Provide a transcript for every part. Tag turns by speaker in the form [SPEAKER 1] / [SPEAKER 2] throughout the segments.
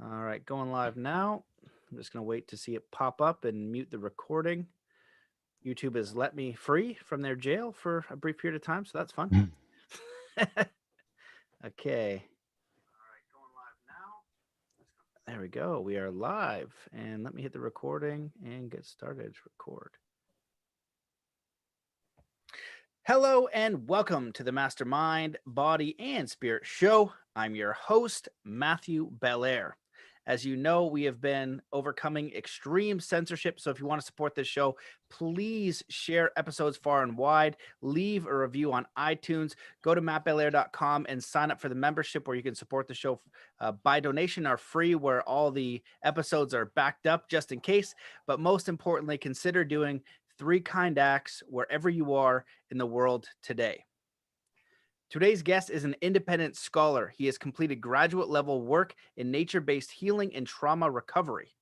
[SPEAKER 1] All right, going live now. I'm just going to wait to see it pop up and mute the recording. YouTube has let me free from their jail for a brief period of time, so that's fun. Okay. All right, going live now. There we go. We are live. And let me hit the recording and get started. Record. Hello and welcome to the Mastermind, Body, and Spirit Show. I'm your host, Matthew Belair. As you know, we have been overcoming extreme censorship. So if you want to support this show, please share episodes far and wide. Leave a review on iTunes. Go to mattbelair.com and sign up for the membership where you can support the show by donation or free, where all the episodes are backed up just in case. But most importantly, consider doing 3 kind acts wherever you are in the world today. Today's guest is an independent scholar. He has completed graduate level work in nature-based healing and trauma recovery.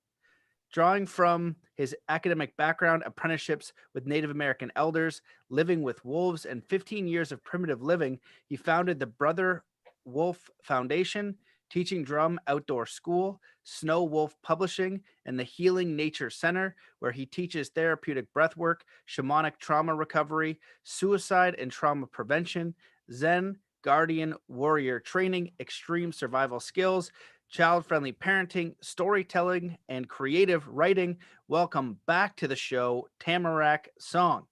[SPEAKER 1] Drawing from his academic background, apprenticeships with Native American elders, living with wolves, and 15 years of primitive living, he founded the Brother Wolf Foundation, Teaching Drum Outdoor School, Snow Wolf Publishing, and the Healing Nature Center, where he teaches therapeutic breathwork, shamanic trauma recovery, suicide and trauma prevention, Zen, guardian, warrior training, extreme survival skills, child-friendly parenting, storytelling, and creative writing. Welcome back to the show, Tamarack Song.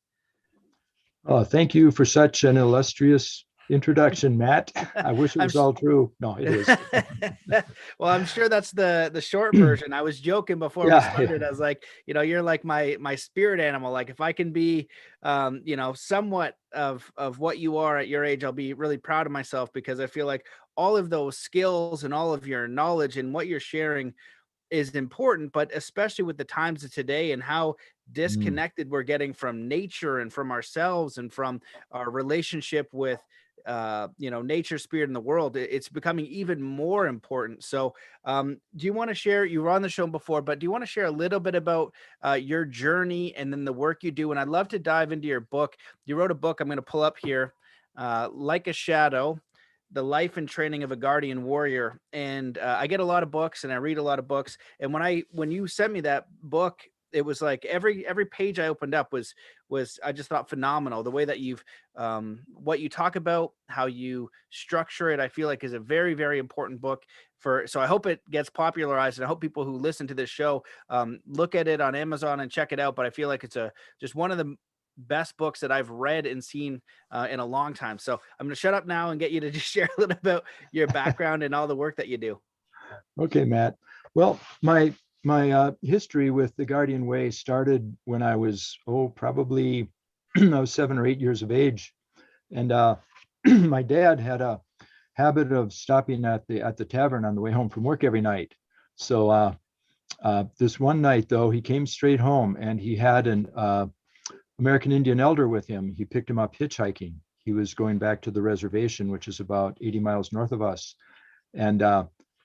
[SPEAKER 2] Oh, thank you for such an illustrious introduction, Matt. I wish it was all true. No, it is.
[SPEAKER 1] Well, I'm sure that's the short version. I was joking before we started. I was like, you're like my spirit animal. Like if I can be, somewhat of what you are at your age, I'll be really proud of myself, because I feel like all of those skills and all of your knowledge and what you're sharing is important, but especially with the times of today and how disconnected we're getting from nature and from ourselves and from our relationship with nature, spirit, in the world. It's becoming even more important. So do you want to share, you were on the show before, but do you want to share a little bit about your journey and then the work you do? And I'd love to dive into your book. You wrote a book I'm going to pull up here, Like a Shadow: The Life and Training of a Guardian Warrior. And I get a lot of books and I read a lot of books. And when you sent me that book, it was like every page I opened up was I just thought phenomenal. The way that you've what you talk about, how you structure it, I feel like is a very, very important book so I hope it gets popularized, and I hope people who listen to this show look at it on Amazon and check it out. But I feel like it's just one of the best books that I've read and seen in a long time. So I'm going to shut up now and get you to just share a little about your background and all the work that you do.
[SPEAKER 2] Okay, Matt. Well, my history with the Guardian Way started when I was, probably I was 7 or 8 years of age. And my dad had a habit of stopping at the tavern on the way home from work every night. So this one night, though, he came straight home and he had an American Indian elder with him. He picked him up hitchhiking. He was going back to the reservation, which is about 80 miles north of us. And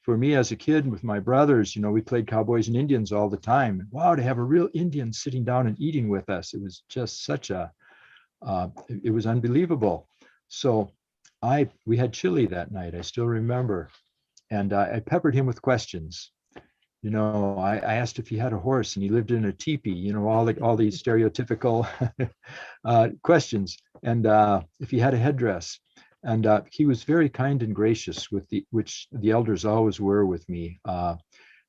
[SPEAKER 2] for me as a kid with my brothers, we played cowboys and Indians all the time. Wow, to have a real Indian sitting down and eating with us, it was just such it was unbelievable. So we had chili that night, I still remember. And I peppered him with questions. I asked if he had a horse and he lived in a teepee, all these stereotypical questions. And if he had a headdress. And he was very kind and gracious, which the elders always were with me.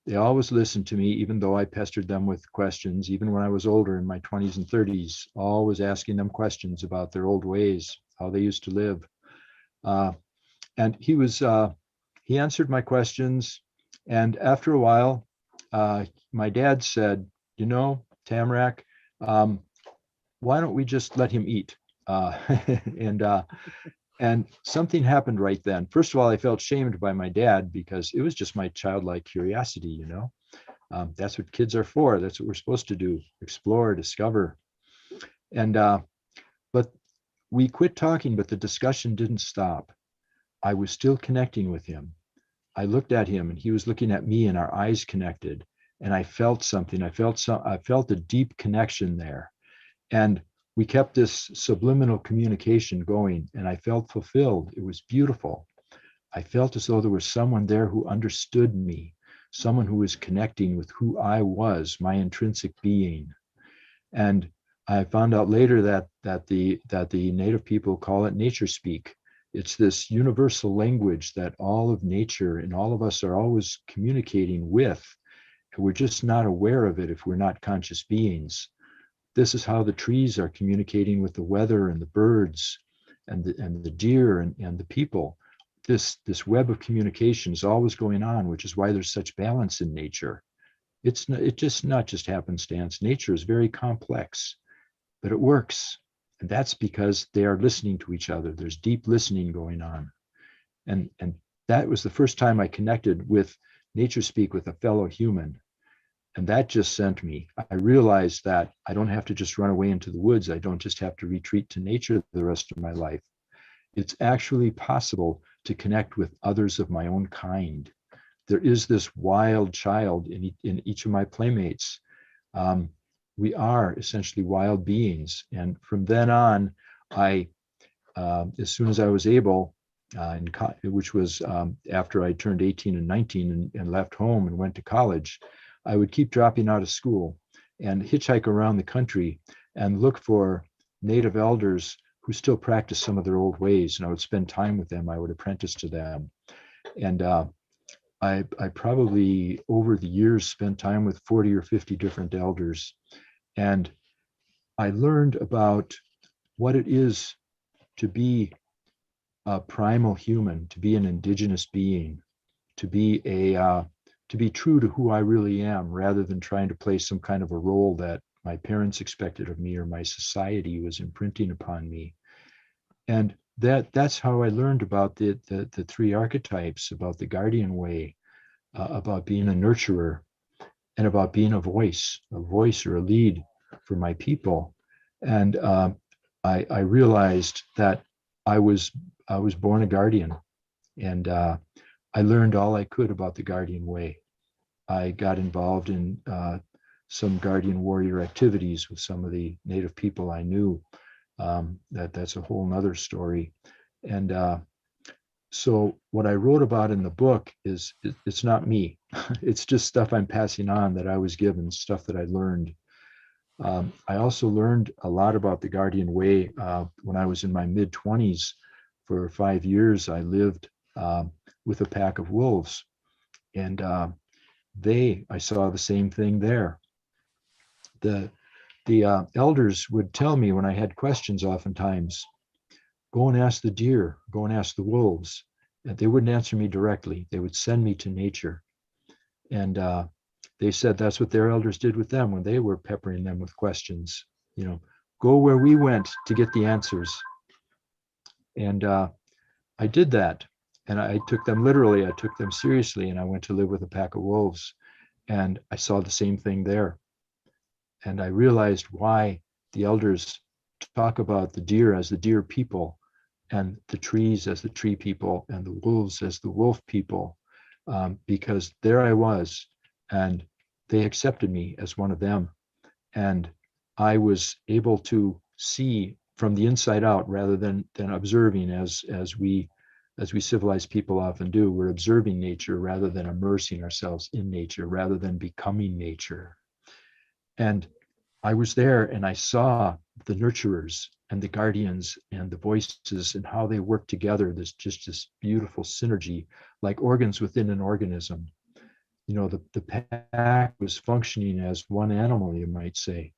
[SPEAKER 2] They always listened to me, even though I pestered them with questions, even when I was older in my 20s and 30s, always asking them questions about their old ways, how they used to live. And he answered my questions. And after a while, my dad said, Tamarack, why don't we just let him eat? And something happened right then. First of all, I felt shamed by my dad because it was just my childlike curiosity, That's what kids are for. That's what we're supposed to do: explore, discover. And but we quit talking, but the discussion didn't stop. I was still connecting with him. I looked at him and he was looking at me, and our eyes connected. And I felt something. I felt a deep connection there. And we kept this subliminal communication going, and I felt fulfilled. It was beautiful. I felt as though there was someone there who understood me, someone who was connecting with who I was, my intrinsic being. And I found out later that the native people call it nature speak. It's this universal language that all of nature and all of us are always communicating with. We're just not aware of it if we're not conscious beings. This is how the trees are communicating with the weather and the birds and the deer and the people. This web of communication is always going on, which is why there's such balance in nature. It's not just happenstance. Nature is very complex, but it works. And that's because they are listening to each other. There's deep listening going on. And that was the first time I connected with nature speak with a fellow human. And that just sent me. I realized that I don't have to just run away into the woods. I don't just have to retreat to nature the rest of my life. It's actually possible to connect with others of my own kind. There is this wild child in each of my playmates. We are essentially wild beings. And from then on, as soon as I was able, which was after I turned 18 and 19 and left home and went to college, I would keep dropping out of school and hitchhike around the country and look for native elders who still practice some of their old ways. And I would spend time with them. I would apprentice to them. And I probably over the years spent time with 40 or 50 different elders. And I learned about what it is to be a primal human, to be an indigenous being, to be true to who I really am, rather than trying to play some kind of a role that my parents expected of me or my society was imprinting upon me. And that's how I learned about the three archetypes, about the guardian way, about being a nurturer, and about being a voice or a lead for my people. And I realized that I was born a guardian, and I learned all I could about the guardian way. I got involved in some guardian warrior activities with some of the native people I knew. That's a whole nother story. And so what I wrote about in the book it's not me. It's just stuff I'm passing on that I was given, stuff that I learned. I also learned a lot about the guardian way when I was in my mid-20s. For 5 years, I lived with a pack of wolves, and I saw the same thing there. The elders would tell me when I had questions, oftentimes, go and ask the deer, go and ask the wolves. And they wouldn't answer me directly. They would send me to nature. And they said that's what their elders did with them when they were peppering them with questions. Go where we went to get the answers. And I did that. And I took them literally. I took them seriously. And I went to live with a pack of wolves. And I saw the same thing there. And I realized why the elders talk about the deer as the deer people, and the trees as the tree people, and the wolves as the wolf people, because there I was, and they accepted me as one of them. And I was able to see from the inside out rather than observing as we civilized people often do. We're observing nature rather than immersing ourselves in nature, rather than becoming nature. And I was there and I saw the nurturers and the guardians and the voices and how they work together. This beautiful synergy, like organs within an organism. The pack was functioning as one animal, you might say.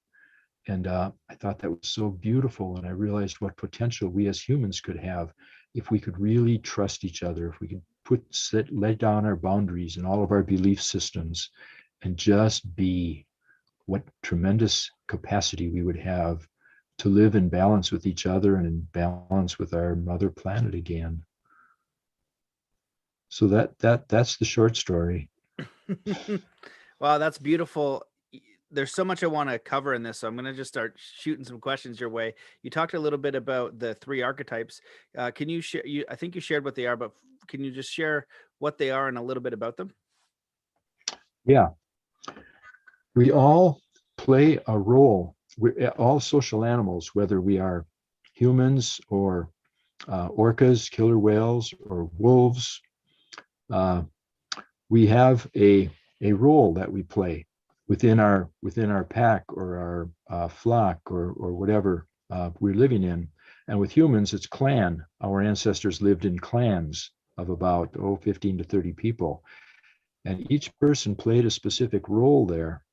[SPEAKER 2] And I thought that was so beautiful. And I realized what potential we as humans could have if we could really trust each other, if we could lay down our boundaries and all of our belief systems and just be. What tremendous capacity we would have to live in balance with each other and in balance with our mother planet again. So that's the short story.
[SPEAKER 1] Wow, that's beautiful. There's so much I want to cover in this, so I'm going to just start shooting some questions your way. You talked a little bit about the three archetypes. Can you share? I think you shared what they are, but can you just share what they are and a little bit about them?
[SPEAKER 2] Yeah, we all play a role. We're all social animals, whether we are humans or orcas, killer whales, or wolves. We have a a role that we play within our pack or our flock or whatever we're living in. And with humans, it's clan. Our ancestors lived in clans of about 15 to 30 people, and each person played a specific role there.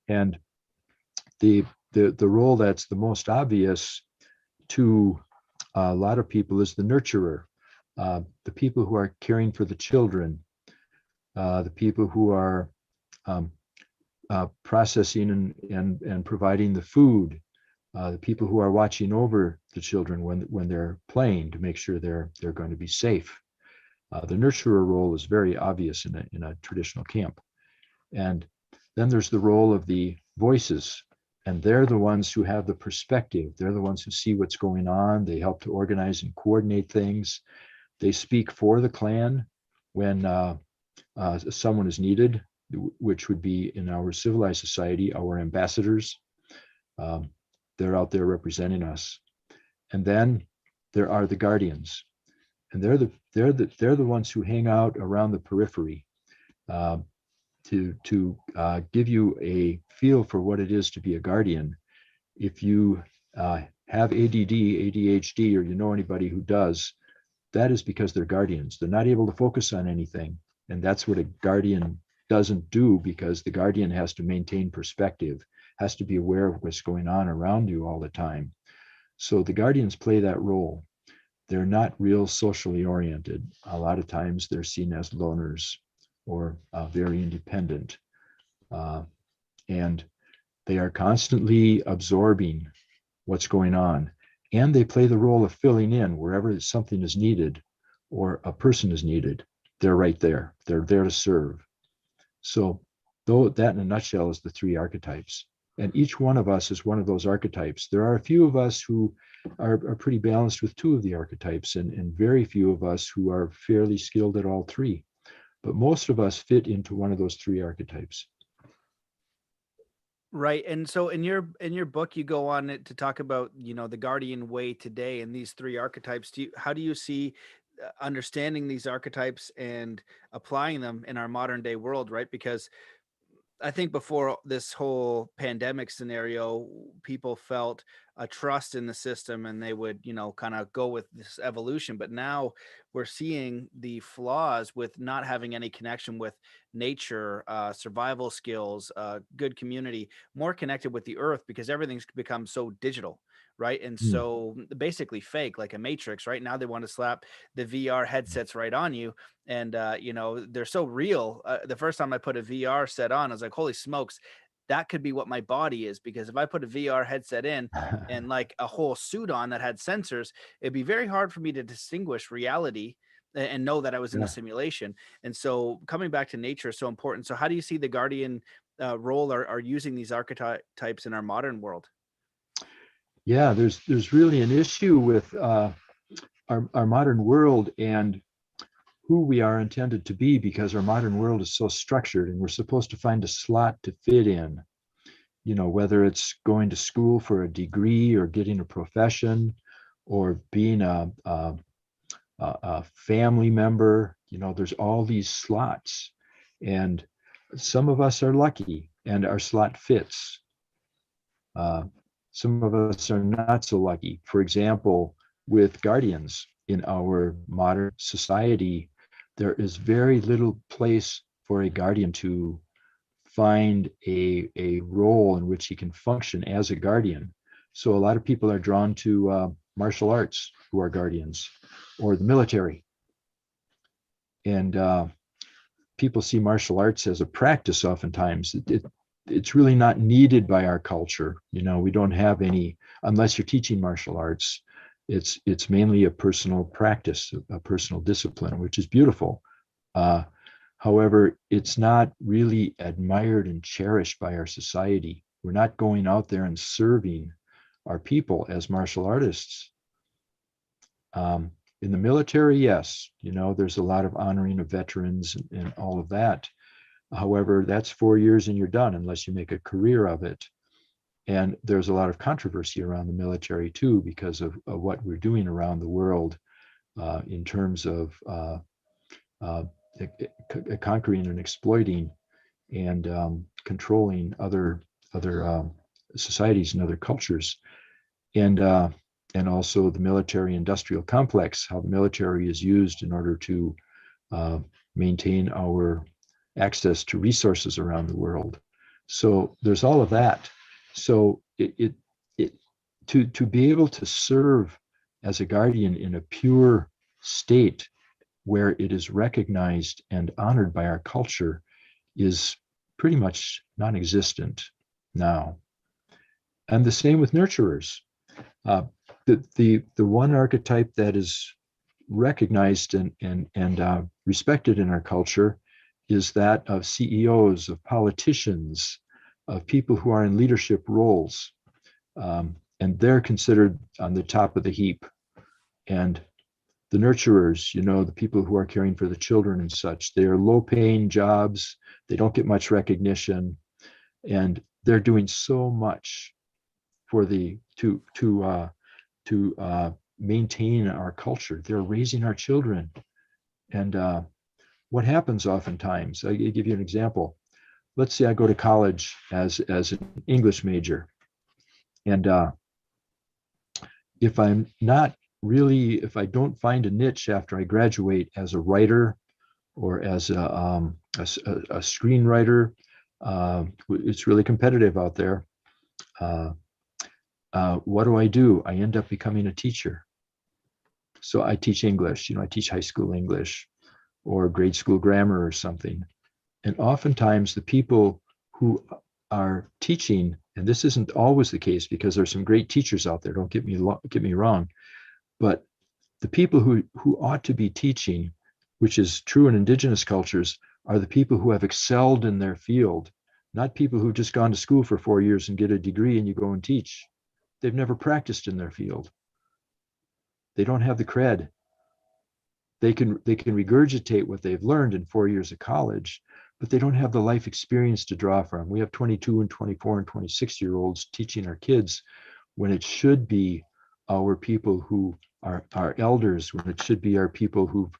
[SPEAKER 2] And the role that's the most obvious to a lot of people is the nurturer, the people who are caring for the children, the people who are processing and providing the food, the people who are watching over the children when they're playing to make sure they're going to be safe. The nurturer role is very obvious in a traditional camp. And then there's the role of the voices, and they're the ones who have the perspective. They're the ones who see what's going on. They help to organize and coordinate things. They speak for the clan when someone is needed, which would be in our civilized society, our ambassadors. They're out there representing us. And then there are the guardians, and they're the ones who hang out around the periphery to give you a feel for what it is to be a guardian. If you have ADD, ADHD, or you know anybody who does, that is because they're guardians. They're not able to focus on anything, and that's what a guardian doesn't do, because the guardian has to maintain perspective, has to be aware of what's going on around you all the time. So the guardians play that role. They're not real socially oriented. A lot of times they're seen as loners or very independent. And they are constantly absorbing what's going on. And they play the role of filling in wherever something is needed or a person is needed. They're right there. They're there to serve. So though that in a nutshell is the three archetypes. And each one of us is one of those archetypes. There are a few of us who are pretty balanced with two of the archetypes, and very few of us who are fairly skilled at all three. But most of us fit into one of those three archetypes.
[SPEAKER 1] Right. And so in your book, you go on it to talk about, the guardian way today and these three archetypes. How do you see understanding these archetypes and applying them in our modern day world, right? Because I think before this whole pandemic scenario, people felt a trust in the system and they would, kind of go with this evolution. But now we're seeing the flaws with not having any connection with nature, survival skills, good community, more connected with the earth, because everything's become so digital. Right. And so basically fake, like a matrix. Right now, they want to slap the VR headsets right on you, and they're so real. The first time I put a VR set on, I was like, holy smokes, that could be what my body is. Because if I put a VR headset in and like a whole suit on that had sensors, it'd be very hard for me to distinguish reality and know that I was in a simulation. And so coming back to nature is so important. So how do you see the guardian role or using these archetypes in our modern world?
[SPEAKER 2] Yeah, there's really an issue with our modern world and who we are intended to be, because our modern world is so structured and we're supposed to find a slot to fit in, whether it's going to school for a degree or getting a profession or being a family member. There's all these slots, and some of us are lucky and our slot fits. Some of us are not so lucky. For example, with guardians in our modern society, there is very little place for a guardian to find a role in which he can function as a guardian. So a lot of people are drawn to martial arts who are guardians, or the military. And people see martial arts as a practice oftentimes. It's really not needed by our culture. We don't have any, unless you're teaching martial arts. It's mainly a personal practice, a personal discipline, which is beautiful. However, it's not really admired and cherished by our society. We're not going out there and serving our people as martial artists. In the military, yes, there's a lot of honoring of veterans and all of that. However, that's 4 years and you're done unless you make a career of it. And there's a lot of controversy around the military too, because of what we're doing around the world in terms of conquering and exploiting and controlling other societies and other cultures, and also the military-industrial complex, how the military is used in order to maintain our access to resources around the world. So there's all of that. So to be able to serve as a guardian in a pure state where it is recognized and honored by our culture is pretty much non-existent now. And the same with nurturers. The one archetype that is recognized and respected in our culture is that of CEOs, of politicians, of people who are in leadership roles. And they're considered on the top of the heap. And the nurturers, the people who are caring for the children and such, they are low-paying jobs. They don't get much recognition, and they're doing so much for to maintain our culture. They're raising our children. And what happens oftentimes, I give you an example. Let's say I go to college as an English major. And if I don't find a niche after I graduate as a writer or as a screenwriter, it's really competitive out there. What do? I end up becoming a teacher. So I teach English, I teach high school English or grade school grammar or something. And oftentimes the people who are teaching, and this isn't always the case because there's some great teachers out there, don't get me wrong, but the people who ought to be teaching, which is true in indigenous cultures, are the people who have excelled in their field, not people who've just gone to school for 4 years and get a degree and you go and teach. They've never practiced in their field. They don't have the cred. They can regurgitate what they've learned in 4 years of college, but they don't have the life experience to draw from. We have 22 and 24 and 26-year-olds teaching our kids when it should be our people who are our elders, when it should be our people who've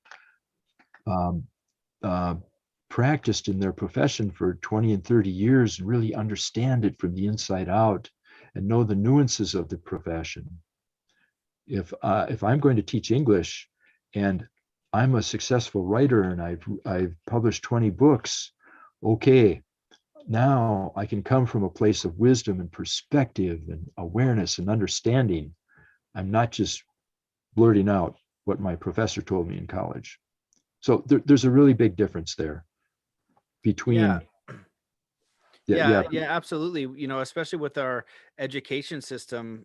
[SPEAKER 2] practiced in their profession for 20 and 30 years and really understand it from the inside out and know the nuances of the profession. If I'm going to teach English and I'm a successful writer and I've published 20 books, okay, now I can come from a place of wisdom and perspective and awareness and understanding. I'm not just blurting out what my professor told me in college. So there's a really big difference there between.
[SPEAKER 1] Yeah, absolutely. Especially with our education system,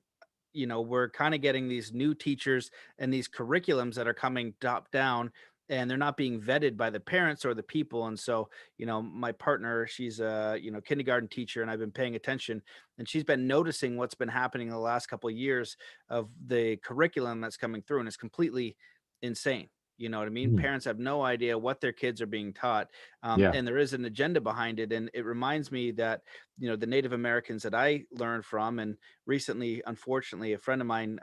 [SPEAKER 1] we're kind of getting these new teachers and these curriculums that are coming top down, and they're not being vetted by the parents or the people. And so, my partner, she's a, kindergarten teacher, and I've been paying attention, and she's been noticing what's been happening in the last couple of years of the curriculum that's coming through, and it's completely insane. You know what I mean? Parents have no idea what their kids are being taught.
[SPEAKER 2] Yeah.
[SPEAKER 1] And there is an agenda behind it. And it reminds me that, the Native Americans that I learned from, and recently, unfortunately, a friend of mine,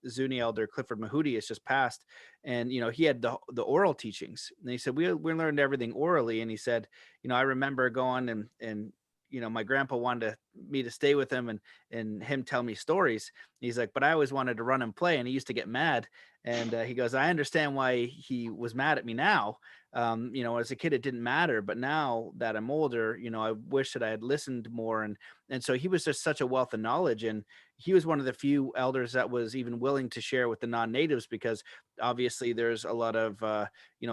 [SPEAKER 1] Zuni elder Clifford Mahudi, has just passed. And, he had the oral teachings. And he said, we learned everything orally. And he said, I remember going and my grandpa wanted me to stay with him and him tell me stories. He's like, but I always wanted to run and play. And he used to get mad. And he goes, I understand why he was mad at me now. As a kid, it didn't matter. But now that I'm older, I wish that I had listened more. And so he was just such a wealth of knowledge. And he was one of the few elders that was even willing to share with the non-natives, because obviously there's a lot of,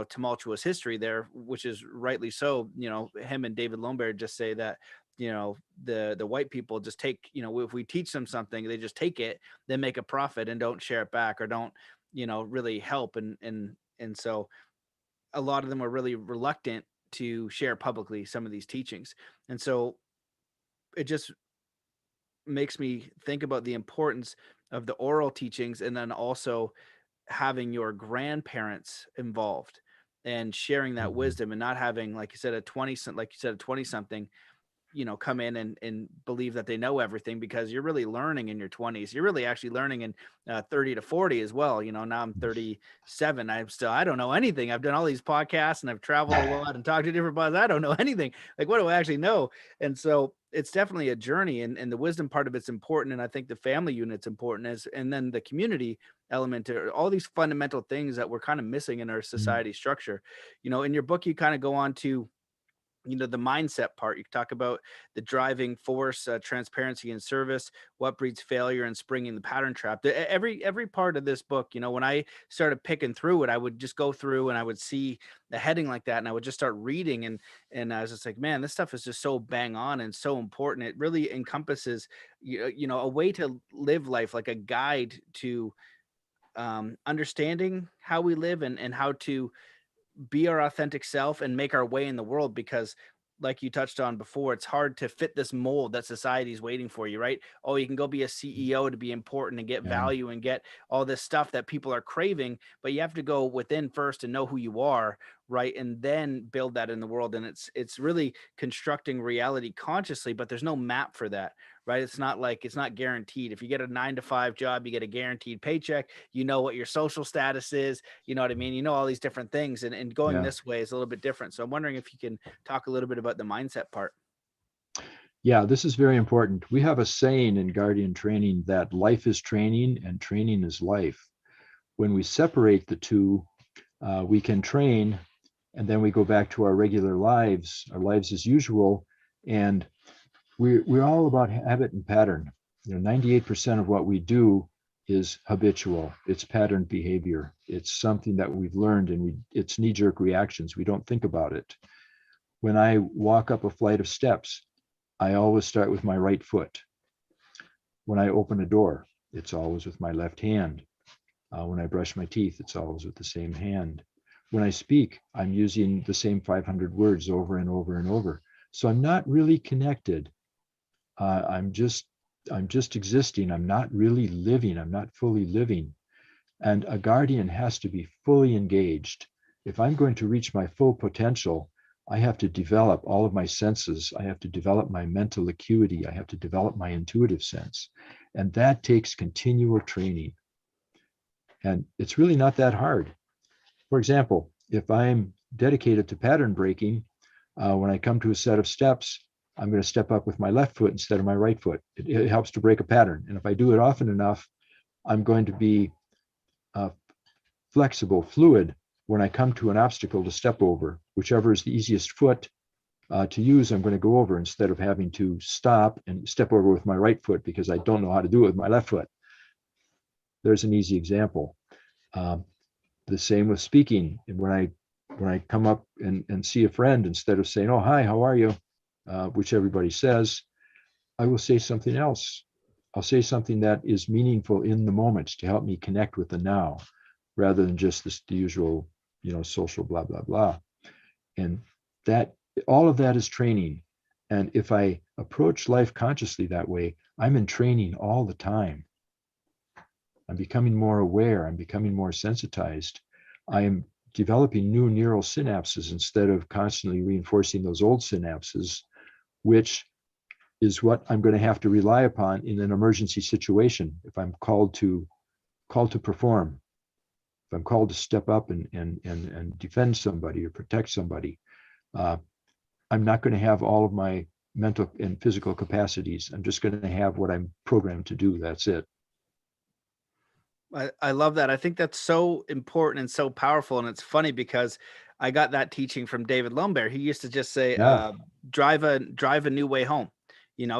[SPEAKER 1] tumultuous history there, which is rightly so. Him and David Lombard just say that, the white people just take, if we teach them something, they just take it, then make a profit and don't share it back, or don't, really help. And so a lot of them are really reluctant to share publicly some of these teachings. And so it just makes me think about the importance of the oral teachings, and then also having your grandparents involved and sharing that wisdom, and not having, like you said, a 20 something come in and believe that they know everything, because you're really learning in your 20s. You're really actually learning in 30 to 40 as well. Now I'm 37. I don't know anything. I've done all these podcasts and I've traveled a lot and talked to different bodies. I don't know anything. Like, what do I actually know? And so it's definitely a journey, and the wisdom part of it's important. And I think the family unit's important, and then the community element, all these fundamental things that we're kind of missing in our society structure. In your book, you kind of go on to the mindset part. You talk about the driving force, transparency and service, what breeds failure, and springing the pattern trap. Every part of this book, when I started picking through it, I would just go through and I would see the heading like that, and I would just start reading, and I was just like, man, this stuff is just so bang on and so important. It really encompasses a way to live life, like a guide to understanding how we live, and how to be our authentic self and make our way in the world. Because like you touched on before, it's hard to fit this mold that society's waiting for you, right? Oh, you can go be a CEO to be important and get
[SPEAKER 2] Yeah.
[SPEAKER 1] value and get all this stuff that people are craving, but you have to go within first and know who you are, right? And then build that in the world. And it's really constructing reality consciously, but there's no map for that, right? It's not guaranteed. If you get a 9 to 5 job, you get a guaranteed paycheck. You know what your social status is. You know what I mean? You know all these different things, and going
[SPEAKER 2] Yeah.
[SPEAKER 1] this way is a little bit different. So I'm wondering if you can talk a little bit about the mindset part.
[SPEAKER 2] Yeah, this is very important. We have a saying in Guardian training that life is training and training is life. When we separate the two, we can train and then we go back to our regular lives, our lives as usual. And we're all about habit and pattern. 98% of what we do is habitual. It's patterned behavior. It's something that we've learned, and it's knee-jerk reactions. We don't think about it. When I walk up a flight of steps, I always start with my right foot. When I open a door, it's always with my left hand. When I brush my teeth, it's always with the same hand. When I speak, I'm using the same 500 words over and over and over. So I'm not really connected. I'm just existing. I'm not really living. I'm not fully living. And a guardian has to be fully engaged. If I'm going to reach my full potential, I have to develop all of my senses. I have to develop my mental acuity. I have to develop my intuitive sense. And that takes continual training. And it's really not that hard. For example, if I'm dedicated to pattern breaking, when I come to a set of steps, I'm going to step up with my left foot instead of my right foot. It helps to break a pattern. And if I do it often enough, I'm going to be flexible, fluid when I come to an obstacle to step over. Whichever is the easiest foot to use, I'm going to go over instead of having to stop and step over with my right foot because I don't know how to do it with my left foot. There's an easy example. The same with speaking. When I come up and see a friend, instead of saying, "Oh, hi, how are you?" Which everybody says, I will say something else. I'll say something that is meaningful in the moment to help me connect with the now, rather than just the usual, social blah, blah, blah. And that all of that is training. And if I approach life consciously that way, I'm in training all the time. I'm becoming more aware. I'm becoming more sensitized. I am developing new neural synapses instead of constantly reinforcing those old synapses, which is what I'm going to have to rely upon in an emergency situation. If I'm called to perform, if I'm called to step up and defend somebody or protect somebody, I'm not going to have all of my mental and physical capacities. I'm just going to have what I'm programmed to do. That's it.
[SPEAKER 1] I love that. I think that's so important and so powerful. And it's funny because I got that teaching from David Lumbear. He used to just say,
[SPEAKER 2] Yeah.
[SPEAKER 1] drive a new way home.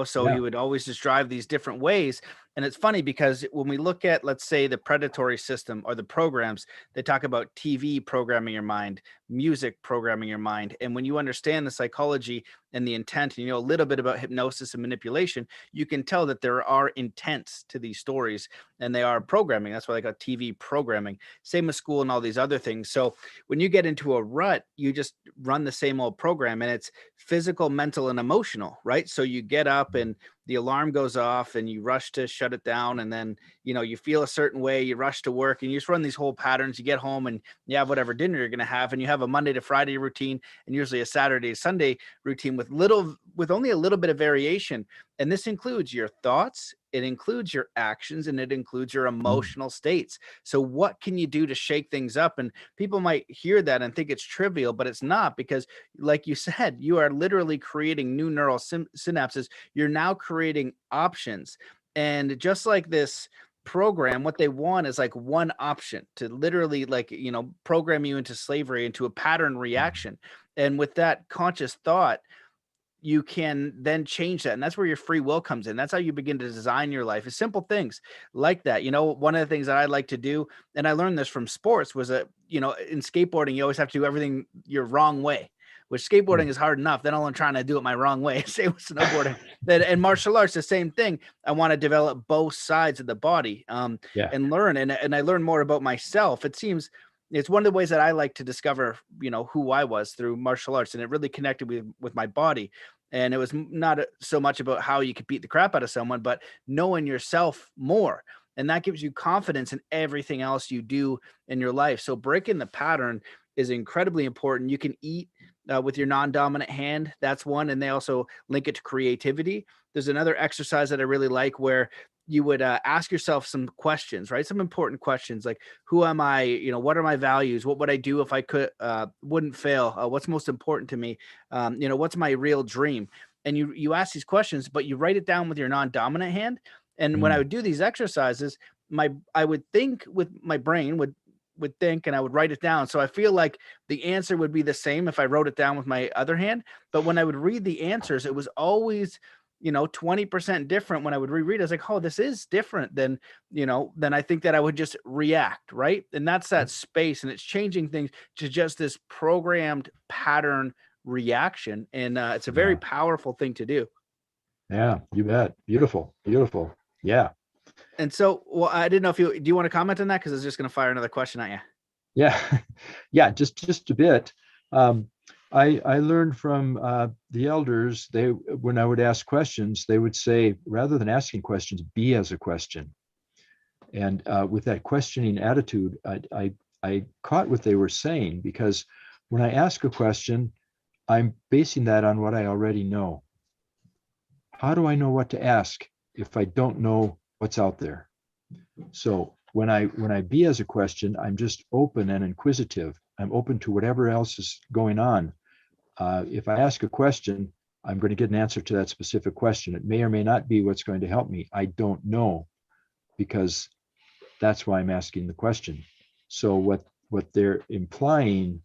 [SPEAKER 1] So
[SPEAKER 2] Yeah.
[SPEAKER 1] he would always just drive these different ways. And it's funny because when we look at, let's say, the predatory system or the programs, they talk about TV programming your mind, music programming your mind. And when you understand the psychology and the intent, and a little bit about hypnosis and manipulation, you can tell that there are intents to these stories and they are programming. That's why they got TV programming. Same with school and all these other things. So when you get into a rut, you just run the same old program, and it's physical, mental, and emotional, right? So you get up and the alarm goes off and you rush to shut it down, and then you feel a certain way, you rush to work, and you just run these whole patterns. You get home and you have whatever dinner you're going to have, and you have a Monday to Friday routine and usually a Saturday to Sunday routine with only a little bit of variation. And this includes your thoughts, it includes your actions, and it includes your emotional states. So what can you do to shake things up? And people might hear that and think it's trivial, but it's not, because like you said, you are literally creating new neural synapses. You're now creating options. And just like this program, what they want is like one option to literally program you into slavery, into a pattern reaction. And with that conscious thought, you can then change that. And that's where your free will comes in. That's how you begin to design your life. It's simple things like that. One of the things that I like to do, and I learned this from sports, was that, in skateboarding, you always have to do everything your wrong way, which skateboarding is hard enough. Then I'm trying to do it my wrong way. Same with snowboarding. And martial arts, the same thing. I want to develop both sides of the body and learn. And I learn more about myself. It's one of the ways that I like to discover, who I was, through martial arts. And it really connected with my body. And it was not so much about how you could beat the crap out of someone, but knowing yourself more. And that gives you confidence in everything else you do in your life. So breaking the pattern is incredibly important. You can eat with your non-dominant hand. That's one. And they also link it to creativity. There's another exercise that I really like, where you would ask yourself some questions, right? Some important questions, like, who am I? What are my values? What would I do if I wouldn't fail? What's most important to me? What's my real dream? And you ask these questions, but you write it down with your non-dominant hand. And when I would do these exercises, I would think with my brain would think, and I would write it down. So I feel like the answer would be the same if I wrote it down with my other hand. But when I would read the answers, it was always 20% different. When I would reread, I was like, oh, this is different than I think that I would just react, right? And that's that space, and it's changing things to just this programmed pattern reaction. And it's a very powerful thing to do.
[SPEAKER 2] Yeah, you bet. Beautiful. Yeah.
[SPEAKER 1] And so, well, I didn't know if do you want to comment on that? Because I was just going to fire another question at you.
[SPEAKER 2] Yeah, just a bit. I learned from the elders. When I would ask questions, they would say, rather than asking questions, be as a question. And with that questioning attitude, I caught what they were saying, because when I ask a question, I'm basing that on what I already know. How do I know what to ask if I don't know what's out there? So when I be as a question, I'm just open and inquisitive. I'm open to whatever else is going on. If I ask a question, I'm going to get an answer to that specific question. It may or may not be what's going to help me. I don't know, because that's why I'm asking the question. So what they're implying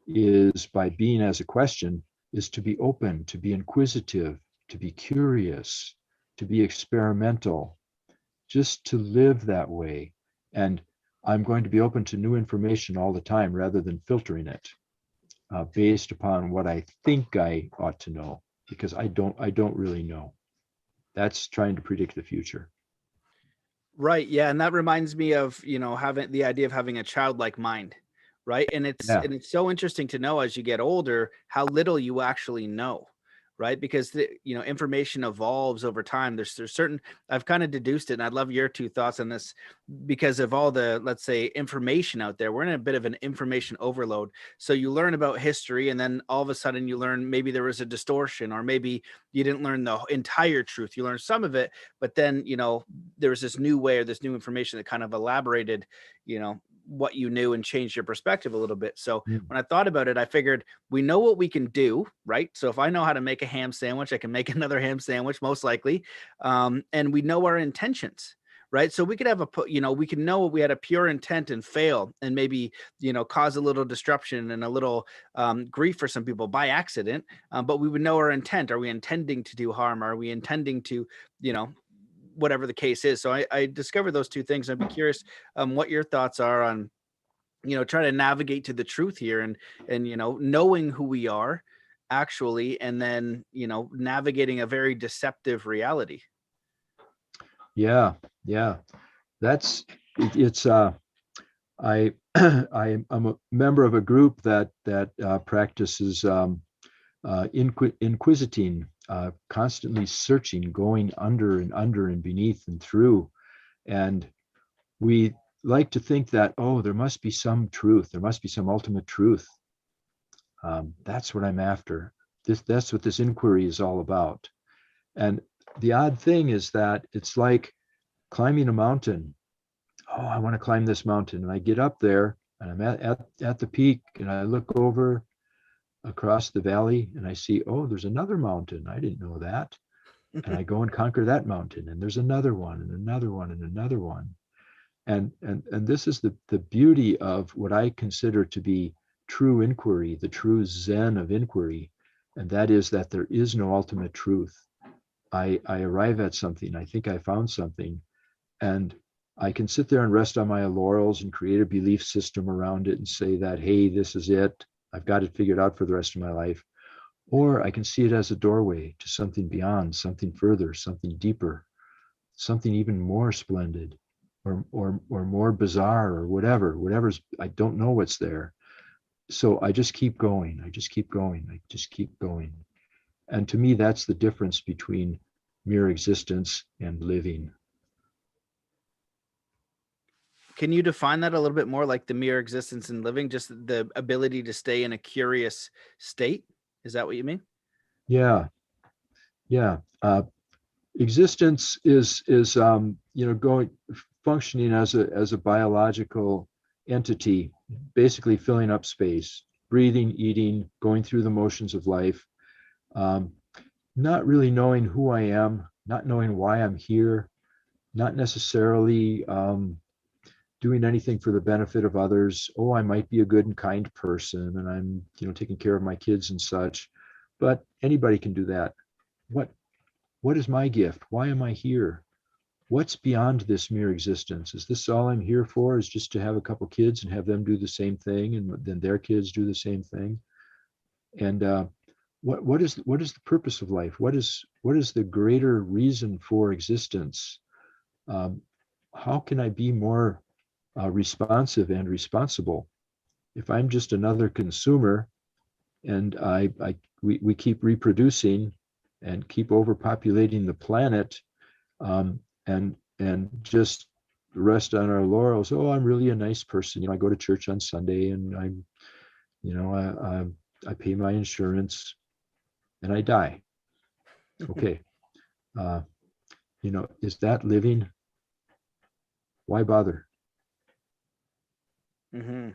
[SPEAKER 2] is, by being as a question, is to be open, to be inquisitive, to be curious, to be experimental, just to live that way. And I'm going to be open to new information all the time, rather than filtering it based upon what I think I ought to know, because I don't really know. That's trying to predict the future.
[SPEAKER 1] Right. Yeah. And that reminds me of, having the idea of having a childlike mind. Right. And it's so interesting to know, as you get older, how little you actually know. Right. Because information evolves over time. There's certain, I've kind of deduced it, and I'd love your two thoughts on this, because of all the, let's say, information out there. We're in a bit of an information overload. So you learn about history, and then all of a sudden you learn maybe there was a distortion, or maybe you didn't learn the entire truth. You learned some of it, but then, there was this new way, or this new information that kind of elaborated, what you knew, and changed your perspective a little bit. So when I thought about it, I figured, we know what we can do, right? So if I know how to make a ham sandwich, I can make another ham sandwich, most likely. And we know our intentions, right? So we could have we can know we had a pure intent and fail, and maybe, cause a little disruption and a little grief for some people by accident. But we would know our intent. Are we intending to do harm? Are we intending to, whatever the case is? So I discovered those two things. I'd be curious what your thoughts are on, trying to navigate to the truth here, and knowing who we are actually, and then, navigating a very deceptive reality.
[SPEAKER 2] Yeah. It's I'm a member of a group that practices inquisiting, constantly searching, going under and under and beneath and through. And we like to think that, oh, there must be some truth, there must be some ultimate truth. That's what I'm after. That's what this inquiry is all about. And the odd thing is that it's like climbing a mountain. Oh, I want to climb this mountain. And I get up there and I'm at the peak and I look over across the valley and I see, oh, there's another mountain. I didn't know that. And I go and conquer that mountain. And there's another one and another one and another one. And this is the beauty of what I consider to be true inquiry, the true Zen of inquiry. And that is that there is no ultimate truth. I arrive at something. I think I found something. And I can sit there and rest on my laurels and create a belief system around it and say that, hey, this is it. I've got it figured out for the rest of my life. Or I can see it as a doorway to something beyond, something further, something deeper, something even more splendid or more bizarre or whatever's, I don't know what's there. So I just keep going. I just keep going. I just keep going. And to me, that's the difference between mere existence and living.
[SPEAKER 1] Can you define that a little bit more, like the mere existence and living, just the ability to stay in a curious state? Is that what you mean?
[SPEAKER 2] Yeah. Yeah. Existence is going functioning as a biological entity, basically filling up space, breathing, eating, going through the motions of life, not really knowing who I am, not knowing why I'm here, not necessarily doing anything for the benefit of others. Oh, I might be a good and kind person, and I'm taking care of my kids and such, but anybody can do that. What is my gift? Why am I here? What's beyond this mere existence? Is this all I'm here for? Is just to have a couple kids and have them do the same thing, and then their kids do the same thing? And what is the purpose of life? What is the greater reason for existence? How can I be more responsive and responsible? If I'm just another consumer, and we keep reproducing and keep overpopulating the planet, and just rest on our laurels. Oh, I'm really a nice person. I go to church on Sunday, and I pay my insurance, and I die. Okay, is that living? Why bother?
[SPEAKER 1] Mm-hmm.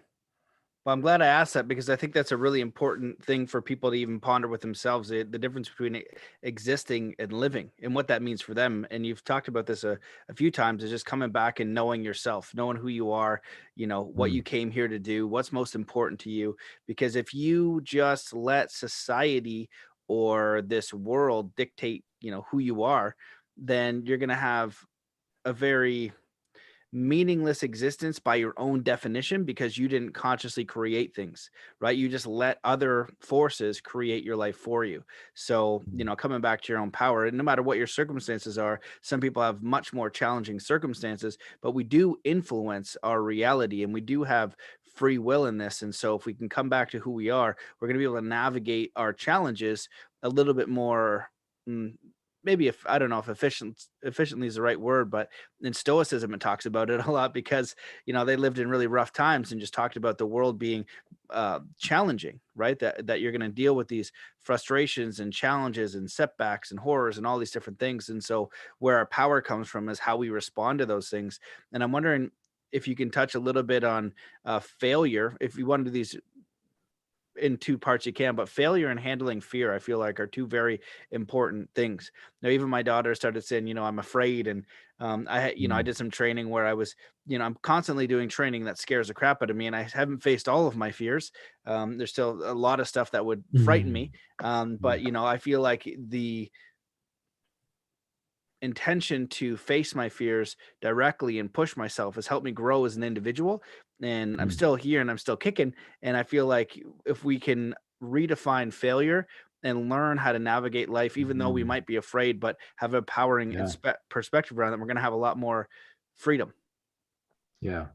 [SPEAKER 1] Well, I'm glad I asked that, because I think that's a really important thing for people to even ponder with themselves, the difference between existing and living and what that means for them. And you've talked about this a few times, is just coming back and knowing yourself, knowing who you are, what you came here to do, what's most important to you. Because if you just let society or this world dictate, who you are, then you're going to have a very meaningless existence by your own definition, because you didn't consciously create things, right? You just let other forces create your life for you. So, coming back to your own power, and no matter what your circumstances are, some people have much more challenging circumstances, but we do influence our reality and we do have free will in this. And so if we can come back to who we are, we're going to be able to navigate our challenges a little bit more, maybe, if I don't know if efficiently is the right word, but in Stoicism it talks about it a lot, because they lived in really rough times and just talked about the world being challenging, right? That you're going to deal with these frustrations and challenges and setbacks and horrors and all these different things. And so where our power comes from is how we respond to those things. And I'm wondering if you can touch a little bit on failure. If you want to do these in two parts, you can, but failure and handling fear, I feel like, are two very important things. Now, even my daughter started saying, I'm afraid. And I did some training where I was, I'm constantly doing training that scares the crap out of me, and I haven't faced all of my fears. There's still a lot of stuff that would frighten me. But I feel like the intention to face my fears directly and push myself has helped me grow as an individual. And I'm still here and I'm still kicking. And I feel like if we can redefine failure and learn how to navigate life, even though we might be afraid, but have a empowering perspective around it, we're going to have a lot more freedom.
[SPEAKER 2] Yeah.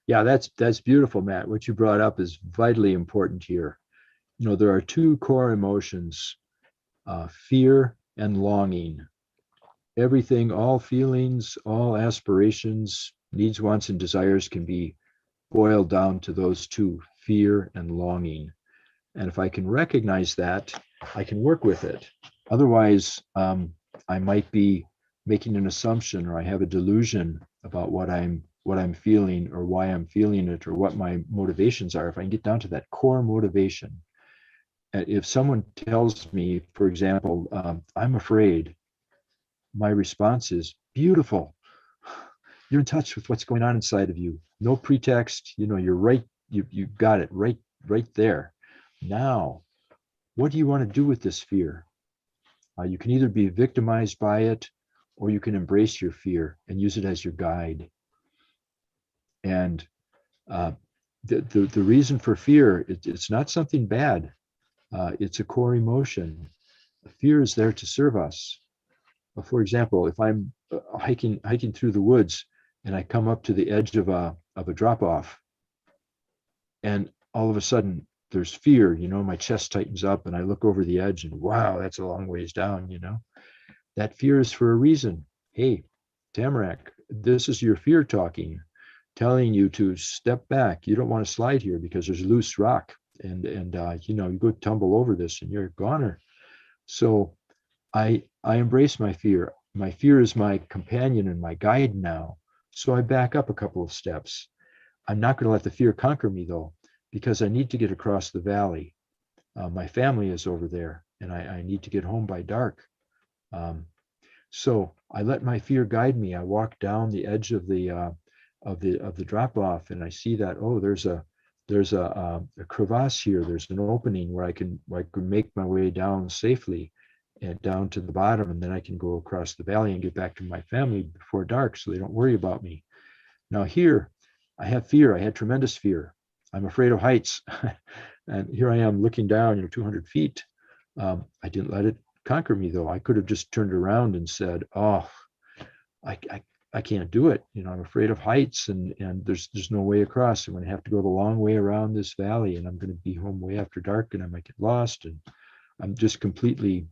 [SPEAKER 2] That's beautiful, Matt. What you brought up is vitally important here. there are two core emotions, fear and longing. Everything, all feelings, all aspirations, needs, wants, and desires can be boiled down to those two, fear and longing. And if I can recognize that, I can work with it. Otherwise, I might be making an assumption, or I have a delusion about what I'm feeling, or why I'm feeling it, or what my motivations are. If I can get down to that core motivation, if someone tells me, for example, I'm afraid, my response is beautiful. You're in touch with what's going on inside of you. No pretext. You're right. You got it right there. Now, what do you want to do with this fear? You can either be victimized by it, or you can embrace your fear and use it as your guide. And uh, the reason for fear, it's not something bad. It's a core emotion. Fear is there to serve us. For example, if I'm hiking through the woods and I come up to the edge of a drop off, and all of a sudden there's fear, my chest tightens up and I look over the edge and wow, that's a long ways down, that fear is for a reason. Hey, Tamarack, this is your fear talking, telling you to step back. You don't want to slide here because there's loose rock, and you go tumble over this and you're a goner. So I embrace my fear. My fear is my companion and my guide now. So I back up a couple of steps. I'm not going to let the fear conquer me, though, because I need to get across the valley. My family is over there, and I need to get home by dark. So I let my fear guide me. I walk down the edge of the drop off, and I see that, oh, there's a crevasse here. There's an opening where I can make my way down safely and down to the bottom, and then I can go across the valley and get back to my family before dark, so they don't worry about me. Now here, I have fear. I had tremendous fear. I'm afraid of heights. And here I am looking down, 200 feet. I didn't let it conquer me, though. I could have just turned around and said, oh, I can't do it. I'm afraid of heights, and there's no way across. I'm going to have to go the long way around this valley, and I'm going to be home way after dark, and I might get lost. And I'm just completely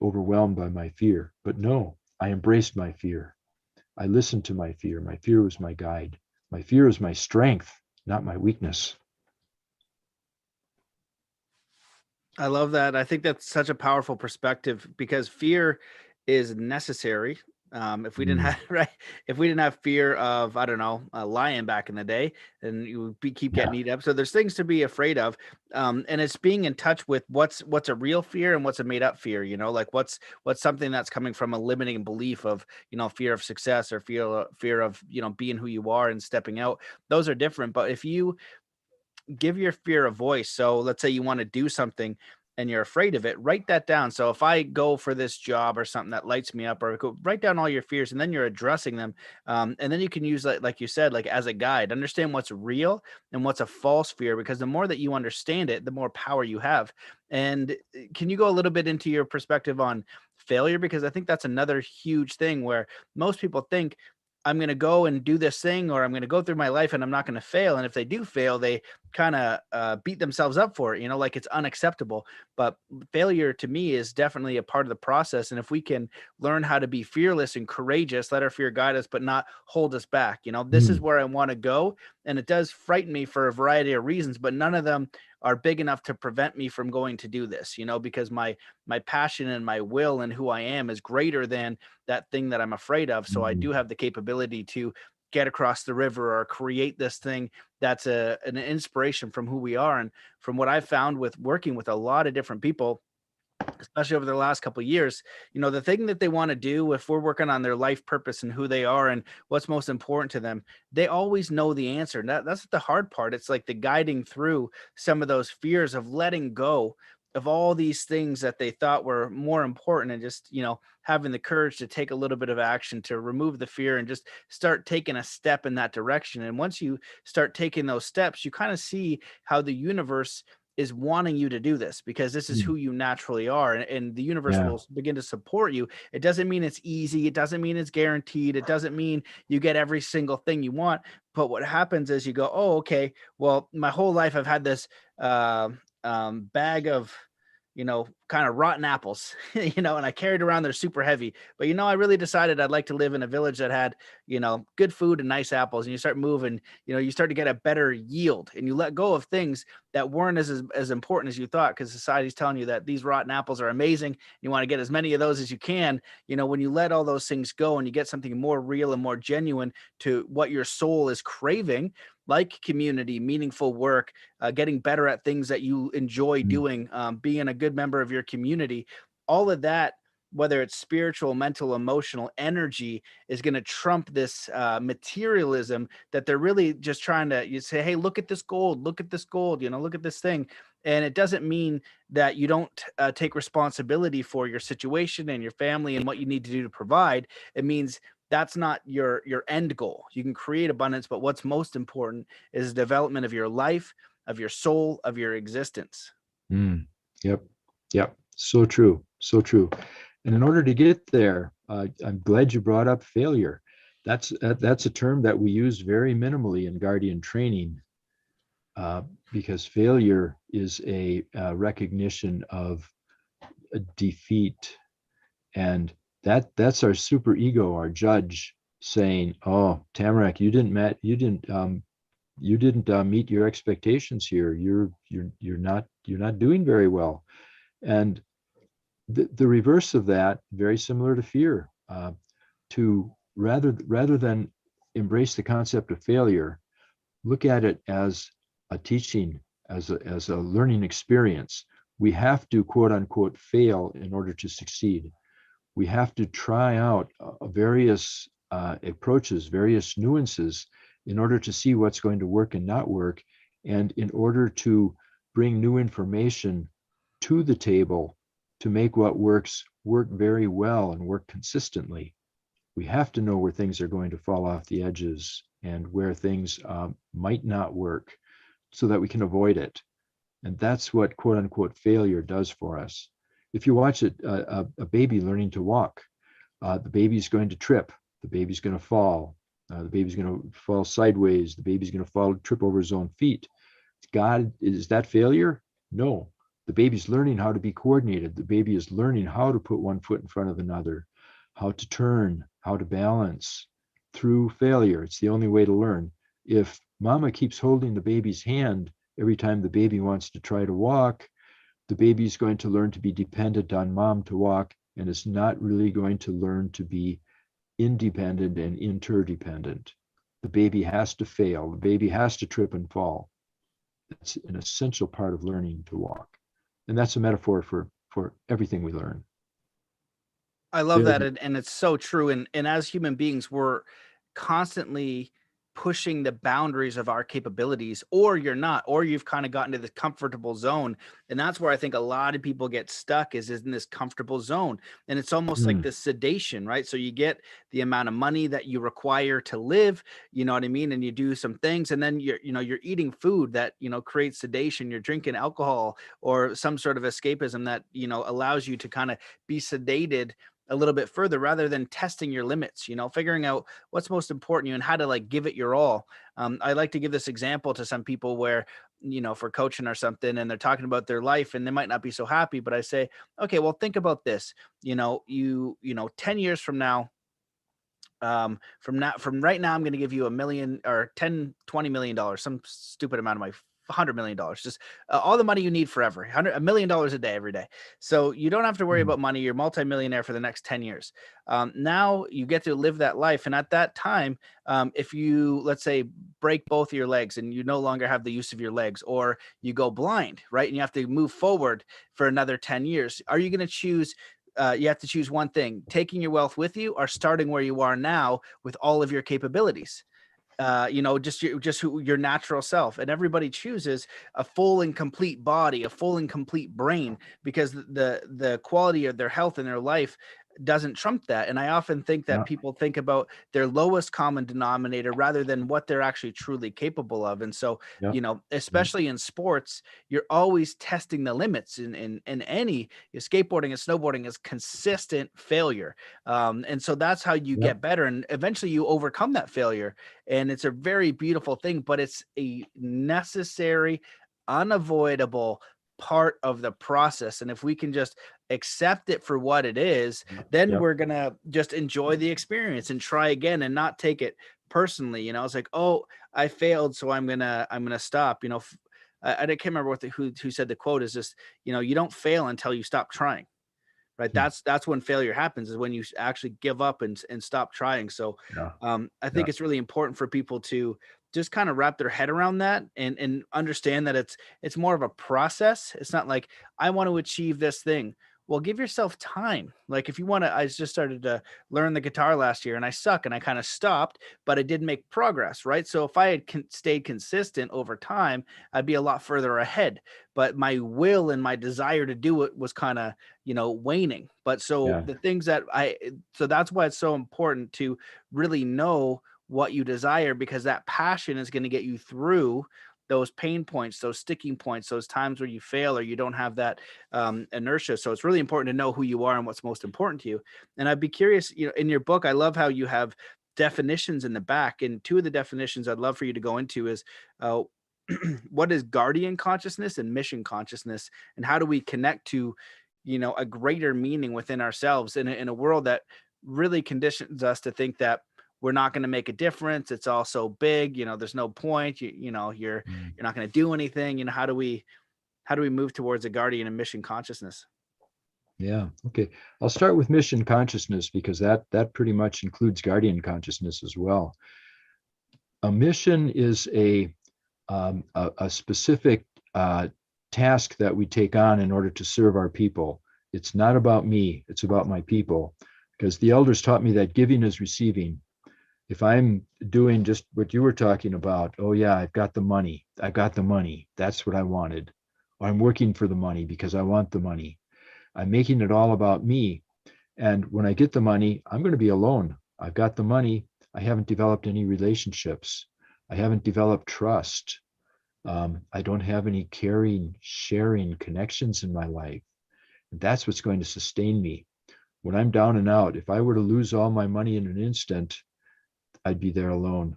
[SPEAKER 2] overwhelmed by my fear. But no, I embraced my fear. I listened to my fear. My fear was my guide. My fear is my strength, not my weakness.
[SPEAKER 1] I love that. I think that's such a powerful perspective, because fear is necessary. If we didn't have right, if we didn't have fear of, I don't know, a lion back in the day, then you would keep getting eaten up. So there's things to be afraid of, and it's being in touch with what's a real fear and what's a made up fear. Like what's something that's coming from a limiting belief of, fear of success, or fear of being who you are and stepping out. Those are different. But if you give your fear a voice. So let's say you want to do something and you're afraid of it, write that down. So if I go for this job or something that lights me up, or write down all your fears, and then you're addressing them. And then you can use that, like you said, like as a guide, understand what's real and what's a false fear, because the more that you understand it, the more power you have. And can you go a little bit into your perspective on failure? Because I think that's another huge thing where most people think, I'm going to go and do this thing, or I'm going to go through my life and I'm not going to fail. And if they do fail, they kind of beat themselves up for it, like it's unacceptable. But failure to me is definitely a part of the process. And if we can learn how to be fearless and courageous, let our fear guide us, but not hold us back. This is where I want to go. And it does frighten me for a variety of reasons, but none of them are big enough to prevent me from going to do this, because my passion and my will and who I am is greater than that thing that I'm afraid of. So I do have the capability to get across the river or create this thing that's an inspiration from who we are. And from what I've found with working with a lot of different people, especially over the last couple of years, the thing that they want to do, if we're working on their life purpose and who they are and what's most important to them, they always know the answer. And that's the hard part. It's like the guiding through some of those fears of letting go of all these things that they thought were more important, and just, having the courage to take a little bit of action to remove the fear and just start taking a step in that direction. And once you start taking those steps, you kind of see how the universe is wanting you to do this because this is
[SPEAKER 2] Mm.
[SPEAKER 1] who you naturally are, and the universe
[SPEAKER 2] Yeah.
[SPEAKER 1] will begin to support you. It doesn't mean it's easy. It doesn't mean it's guaranteed. It doesn't mean you get every single thing you want. But what happens is you go, oh, okay, well, my whole life I've had this uh, bag of, kind of rotten apples, and I carried around, they're super heavy. But, I really decided I'd like to live in a village that had, good food and nice apples. And you start moving, you start to get a better yield, and you let go of things that weren't as important as you thought, because society's telling you that these rotten apples are amazing. You want to get as many of those as you can. When you let all those things go and you get something more real and more genuine to what your soul is craving, like community, meaningful work, getting better at things that you enjoy
[SPEAKER 2] Mm.
[SPEAKER 1] doing, being a good member of your community, all of that, whether it's spiritual, mental, emotional energy, is going to trump this materialism that they're really just trying to. You say, hey, look at this gold, look at this gold, look at this thing. And it doesn't mean that you don't take responsibility for your situation and your family and what you need to do to provide. It means that's not your end goal. You can create abundance, but what's most important is the development of your life, of your soul, of your existence.
[SPEAKER 2] Mm. Yep. Yep. So true. So true. And in order to get there, I'm glad you brought up failure. That's a term that we use very minimally in guardian training, because failure is a recognition of a defeat, and that's our super ego, our judge, saying, "Oh, Tamarack, you didn't meet your expectations here. You're not doing very well." And the reverse of that, very similar to fear, to rather than embrace the concept of failure, look at it as a teaching, as a learning experience. We have to, quote unquote, fail in order to succeed. We have to try out various approaches, various nuances, in order to see what's going to work and not work, and in order to bring new information to the table to make what works work very well and work consistently. We have to know where things are going to fall off the edges and where things might not work, so that we can avoid it. And that's what quote unquote failure does for us. If you watch a baby learning to walk, the baby's going to trip, the baby's going to fall, the baby's going to fall sideways, the baby's going to fall, trip over his own feet. God, is that failure? No. The baby's learning how to be coordinated. The baby is learning how to put one foot in front of another, how to turn, how to balance through failure. It's the only way to learn. If mama keeps holding the baby's hand every time the baby wants to try to walk, the baby is going to learn to be dependent on mom to walk, and is not really going to learn to be independent and interdependent. The baby has to fail. The baby has to trip and fall. That's an essential part of learning to walk. And that's a metaphor for everything we learn.
[SPEAKER 1] I love that,
[SPEAKER 2] Failure.
[SPEAKER 1] and it's so true. And as human beings, we're constantly pushing the boundaries of our capabilities, or you're not, or you've kind of gotten to the comfortable zone. And that's where I think a lot of people get stuck, is in this comfortable zone. And it's almost like
[SPEAKER 2] Mm.
[SPEAKER 1] this sedation, right? So you get the amount of money that you require to live, you know what I mean? And you do some things, and then you're eating food that, creates sedation. You're drinking alcohol or some sort of escapism that, allows you to kind of be sedated a little bit further, rather than testing your limits, figuring out what's most important to you and how to like give it your all. I like to give this example to some people where, for coaching or something, and they're talking about their life and they might not be so happy, but I say, okay, well, think about this. 10 years from now, from right now, I'm going to give you a million or 10, $20 million, some stupid amount of my $100 million, just all the money you need forever, $1 million a day, every day. So you don't have to worry
[SPEAKER 2] Mm.
[SPEAKER 1] about money. You're multimillionaire for the next 10 years. Now you get to live that life. And at that time, if you, let's say, break both of your legs and you no longer have the use of your legs, or you go blind, right? And you have to move forward for another 10 years. Are you going to choose, you have to choose one thing: taking your wealth with you, or starting where you are now with all of your capabilities? Just your natural self. And everybody chooses a full and complete body, a full and complete brain, because the quality of their health and their life doesn't trump that. And I often think that people think about their lowest common denominator rather than what they're actually truly capable of. And so, especially in sports, you're always testing the limits. In any skateboarding and snowboarding is consistent failure. And so that's how you get better. And eventually you overcome that failure. And it's a very beautiful thing, but it's a necessary, unavoidable part of the process. And if we can just accept it for what it is, then we're gonna just enjoy the experience and try again and not take it personally. It's like, oh, I failed, so I'm gonna stop. I can't remember who said the quote is just, you don't fail until you stop trying. Right. That's when failure happens, is when you actually give up and stop trying. So I think it's really important for people to just kind of wrap their head around that and understand that it's more of a process. It's not like I want to achieve this thing. Well, give yourself time. Like if you want to, I just started to learn the guitar last year and I suck and I kind of stopped, but I did make progress. Right. So if I had stayed consistent over time, I'd be a lot further ahead. But my will and my desire to do it was kind of, waning. But so the things so that's why it's so important to really know what you desire, because that passion is going to get you through those pain points, those sticking points, those times where you fail or you don't have that inertia. So it's really important to know who you are and what's most important to you. And I'd be curious, in your book, I love how you have definitions in the back. And two of the definitions I'd love for you to go into is what is guardian consciousness and mission consciousness, and how do we connect to, a greater meaning within ourselves in a world that really conditions us to think that we're not going to make a difference. It's all so big, there's no point, you're not going to do anything. How do we move towards a guardian and mission consciousness?
[SPEAKER 2] Yeah. Okay. I'll start with mission consciousness, because that pretty much includes guardian consciousness as well. A mission is a specific task that we take on in order to serve our people. It's not about me, it's about my people, because the elders taught me that giving is receiving. If I'm doing just what you were talking about, oh yeah, I've got the money, that's what I wanted, or I'm working for the money because I want the money, I'm making it all about me. And when I get the money, I'm going to be alone. I've got the money, I haven't developed any relationships, I haven't developed trust, I don't have any caring, sharing connections in my life. That's what's going to sustain me. When I'm down and out, if I were to lose all my money in an instant, I'd be there alone.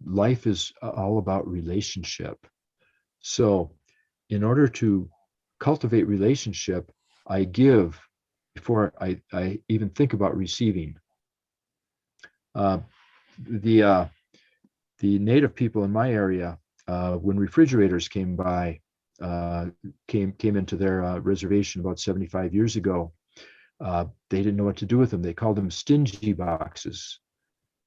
[SPEAKER 2] Life is all about relationship. So in order to cultivate relationship, I give before I even think about receiving. The native people in my area, when refrigerators came by, came into their reservation about 75 years ago, they didn't know what to do with them. They called them stingy boxes,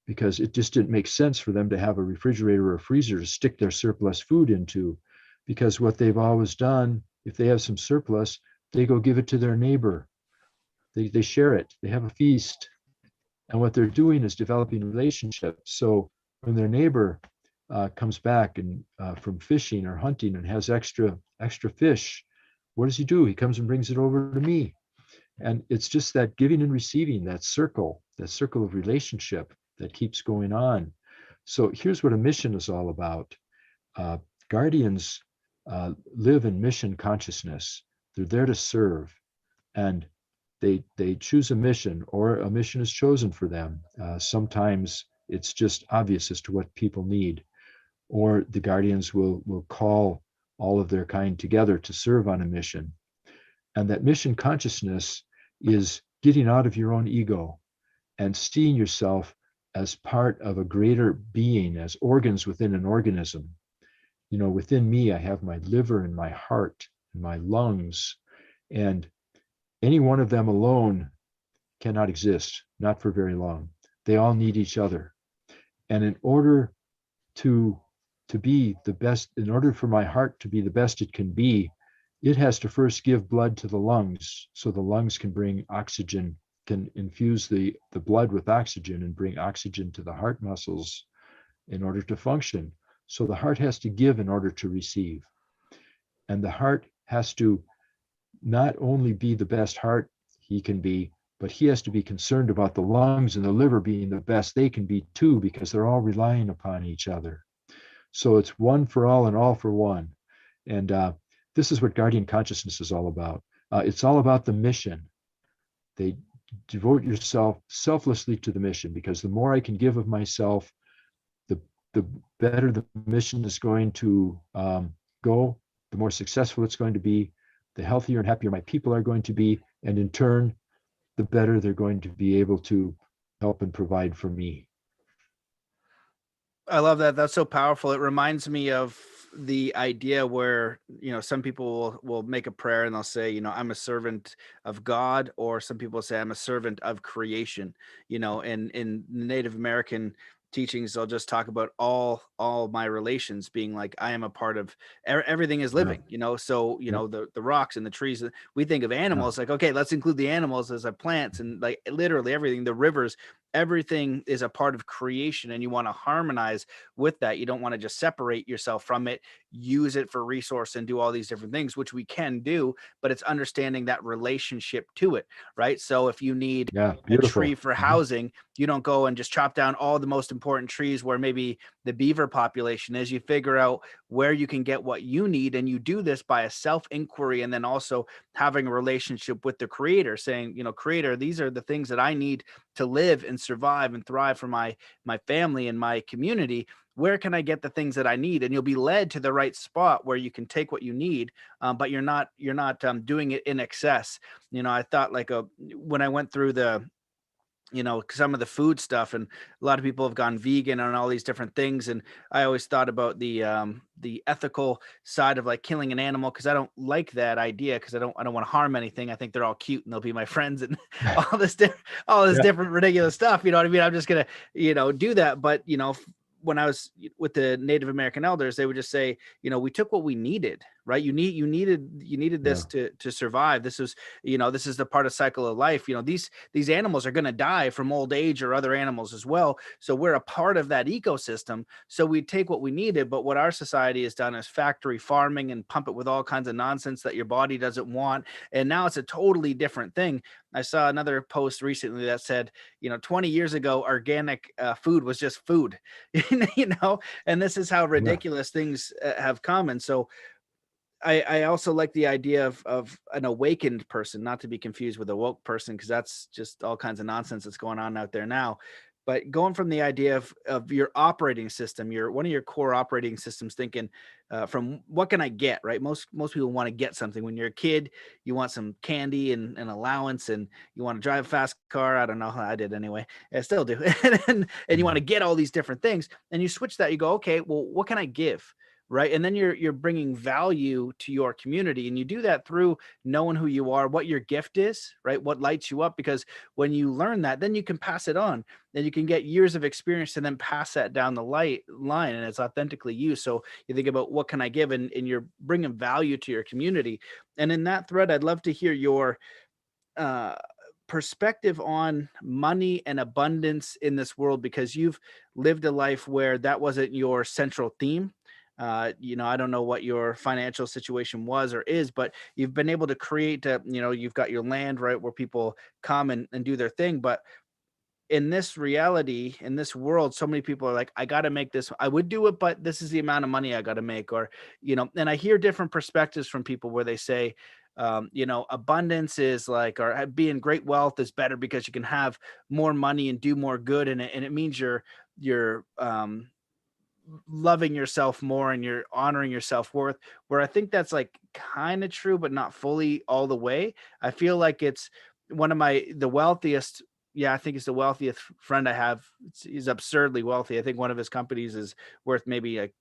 [SPEAKER 2] because it just didn't make sense for them to have a refrigerator or a freezer to stick their surplus food into, because what they've always done, if they have some surplus, they go give it to their neighbor. They share it. They have a feast. And what they're doing is developing relationships. So when their neighbor comes back and from fishing or hunting and has extra fish, what does he do? He comes and brings it over to me. And it's just that giving and receiving, that circle of relationship that keeps going on. So here's what a mission is all about. Guardians live in mission consciousness. They're there to serve, and they choose a mission, or a mission is chosen for them. Sometimes it's just obvious as to what people need, or the guardians will call all of their kind together to serve on a mission. And that mission consciousness is getting out of your own ego and seeing yourself as part of a greater being, as organs within an organism. Within me, I have my liver and my heart and my lungs, and any one of them alone cannot exist, not for very long. They all need each other. And in order to be the best, in order for my heart to be the best it can be, it has to first give blood to the lungs, so the lungs can bring oxygen, can infuse the blood with oxygen and bring oxygen to the heart muscles in order to function. So the heart has to give in order to receive. And the heart has to not only be the best heart he can be, but he has to be concerned about the lungs and the liver being the best they can be too, because they're all relying upon each other. So it's one for all and all for one. And this is what guardian consciousness is all about. It's all about the mission. They devote yourself selflessly to the mission, because the more I can give of myself, the the better the mission is going to go, the more successful it's going to be, the healthier and happier my people are going to be, and in turn, the better they're going to be able to help and provide for me.
[SPEAKER 1] I love that. That's so powerful. It reminds me of the idea where, some people will make a prayer and they'll say, I'm a servant of God, or some people say I'm a servant of creation, and in Native American teachings, they'll just talk about all my relations being like, I am a part of everything is
[SPEAKER 2] Yeah.
[SPEAKER 1] living, so,
[SPEAKER 2] Yep.
[SPEAKER 1] the rocks and the trees. We think of animals like, okay, let's include the animals as our plants, and like literally everything, the rivers, everything is a part of creation, and you want to harmonize with that. You don't want to just separate yourself from it, use it for resource, and do all these different things, which we can do, but it's understanding that relationship to it, right? So if you need
[SPEAKER 2] Yeah,
[SPEAKER 1] a tree
[SPEAKER 2] beautiful.
[SPEAKER 1] for housing, you don't go and just chop down all the most important trees where maybe the beaver population is. You figure out where you can get what you need, and you do this by a self inquiry, and then also having a relationship with the creator, saying, creator, these are the things that I need to live and survive and thrive for my family and my community. Where can I get the things that I need? And you'll be led to the right spot where you can take what you need, but you're not doing it in excess. I thought like when I went through some of the food stuff, and a lot of people have gone vegan and all these different things, and I always thought about the ethical side of like killing an animal, because I don't like that idea, because I don't want to harm anything. I think they're all cute and they'll be my friends, and all this
[SPEAKER 2] Yeah.
[SPEAKER 1] different ridiculous stuff, you know what I mean? I'm just gonna do that. But when I was with the Native American elders, they would just say, we took what we needed, right? You needed
[SPEAKER 2] Yeah.
[SPEAKER 1] this to survive. This is this is the part of cycle of life. These animals are going to die from old age, or other animals as well. So we're a part of that ecosystem. So we take what we needed, but what our society has done is factory farming and pump it with all kinds of nonsense that your body doesn't want. And now it's a totally different thing. I saw another post recently that said, 20 years ago, organic food was just food, and this is how
[SPEAKER 2] Yeah.
[SPEAKER 1] ridiculous things have come. And so I also like the idea of an awakened person, not to be confused with a woke person, because that's just all kinds of nonsense that's going on out there now. But going from the idea of your operating system, one of your core operating systems, thinking from what can I get, right? Most people want to get something. When you're a kid, you want some candy and an allowance, and you want to drive a fast car. I don't know how I did anyway. I still do. And you want to get all these different things, and you switch that. You go, okay, well, what can I give? Right. And then you're bringing value to your community, and you do that through knowing who you are, what your gift is, right? What lights you up, because when you learn that, then you can pass it on, then you can get years of experience and then pass that down the line, and it's authentically you. So you think about what can I give, and you're bringing value to your community. And in that thread, I'd love to hear your uh perspective on money and abundance in this world, because you've lived a life where that wasn't your central theme. I don't know what your financial situation was or is, but you've been able to create you've got your land, right, where people come and do their thing. But in this reality, in this world, so many people are like, I got to make this. I would do it, but this is the amount of money I got to make. Or, and I hear different perspectives from people where they say, abundance is like, or being great wealth is better because you can have more money and do more good. And it means you're loving yourself more, and you're honoring your self-worth, where I think that's like kind of true, but not fully all the way. I feel like it's one of the wealthiest. Yeah, I think it's the wealthiest friend I have. He's absurdly wealthy. I think one of his companies is worth maybe like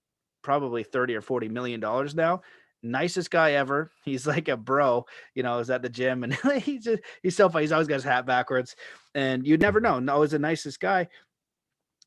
[SPEAKER 1] probably 30 or 40 million dollars now. Nicest guy ever. He's like a bro, is at the gym, and he's so funny. He's always got his hat backwards, and you'd never know. No, he's the nicest guy.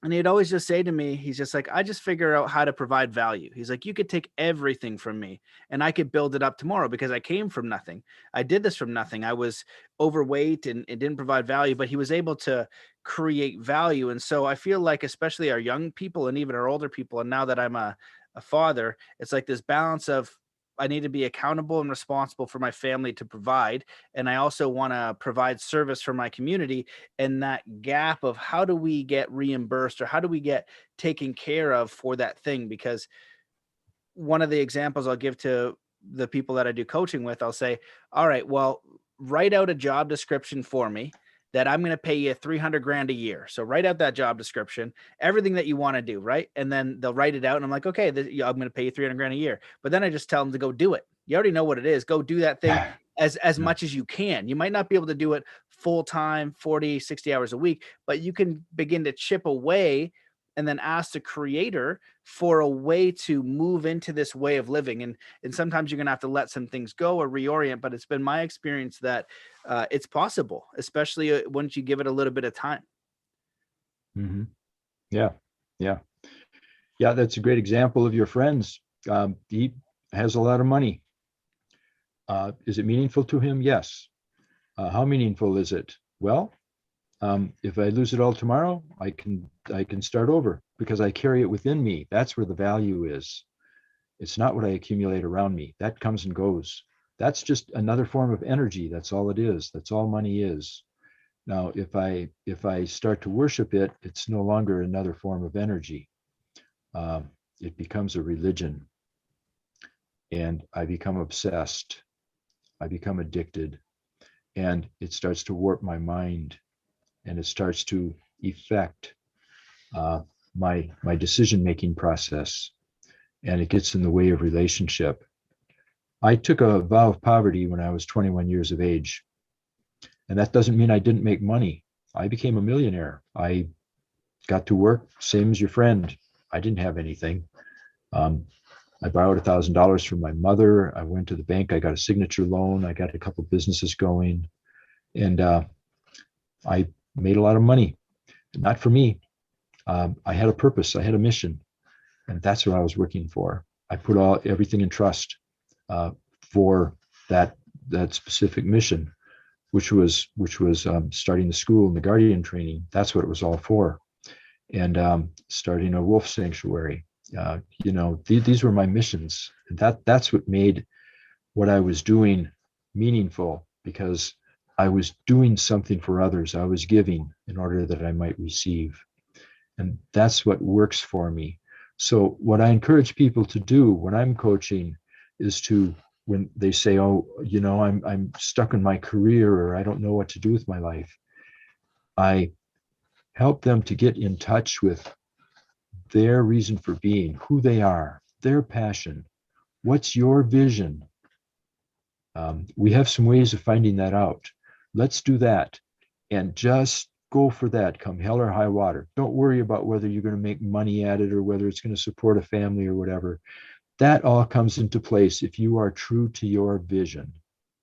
[SPEAKER 1] And he'd always just say to me, he's just like, I just figure out how to provide value. He's like, you could take everything from me and I could build it up tomorrow, because I came from nothing. I did this from nothing. I was overweight and didn't provide value, but he was able to create value. And so I feel like, especially our young people and even our older people, and now that I'm a father, it's like this balance of I need to be accountable and responsible for my family to provide. And I also want to provide service for my community. And that gap of how do we get reimbursed, or how do we get taken care of for that thing? Because one of the examples I'll give to the people that I do coaching with, I'll say, all right, well, write out a job description for me that I'm going to pay you 300 grand a year. So write out that job description, everything that you want to do. Right. And then they'll write it out. And I'm like, okay, I'm going to pay you 300 grand a year. But then I just tell them to go do it. You already know what it is. Go do that thing as much as you can. You might not be able to do it full time, 40, 60 hours a week, but you can begin to chip away and then ask the creator for a way to move into this way of living. And sometimes you're going to have to let some things go or reorient, but it's been my experience that it's possible, especially once you give it a little bit of time.
[SPEAKER 2] Mm-hmm. Yeah. Yeah. Yeah. That's a great example of your friends. He has a lot of money. Is it meaningful to him? Yes. How meaningful is it? Well, if I lose it all tomorrow, I can start over because I carry it within me. That's where the value is. It's not what I accumulate around me. That comes and goes. That's just another form of energy. That's all it is. That's all money is. Now, if I start to worship it, it's no longer another form of energy. It becomes a religion, and I become obsessed. I become addicted, and it starts to warp my mind, and it starts to affect my decision-making process, and it gets in the way of relationship. I took a vow of poverty when I was 21 years of age, and that doesn't mean I didn't make money. I became a millionaire. I got to work, same as your friend. I didn't have anything. I borrowed $1,000 from my mother. I went to the bank. I got a signature loan. I got a couple of businesses going, and I made a lot of money. Not for me. I had a purpose. I had a mission, and that's what I was working for. I put everything in trust for that specific mission, which was starting the school and the guardian training. That's what it was all for, and starting a wolf sanctuary. These were my missions. That's what made what I was doing meaningful, because I was doing something for others. I was giving in order that I might receive. And that's what works for me. So what I encourage people to do when I'm coaching is to, when they say, oh, I'm stuck in my career, or I don't know what to do with my life, I help them to get in touch with their reason for being, who they are, their passion. What's your vision? We have some ways of finding that out. Let's do that, and just go for that, come hell or high water. Don't worry about whether you're going to make money at it or whether it's going to support a family or whatever. That all comes into place if you are true to your vision.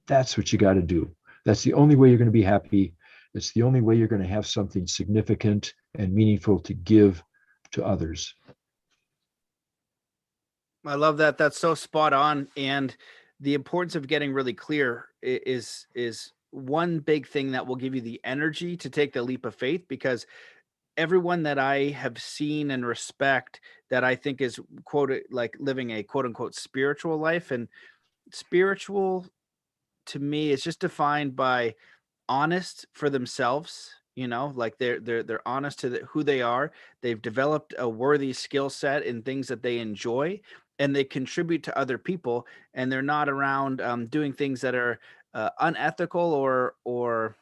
[SPEAKER 2] That's what you got to do. That's the only way you're going to be happy. It's the only way you're going to have something significant and meaningful to give to others.
[SPEAKER 1] I love that. That's so spot on. And the importance of getting really clear is one big thing that will give you the energy to take the leap of faith, because everyone that I have seen and respect that I think is quoted like living a quote unquote spiritual life, and spiritual to me is just defined by honest for themselves, like they're honest to who they are. They've developed a worthy skill set in things that they enjoy, and they contribute to other people, and they're not around doing things that are unethical or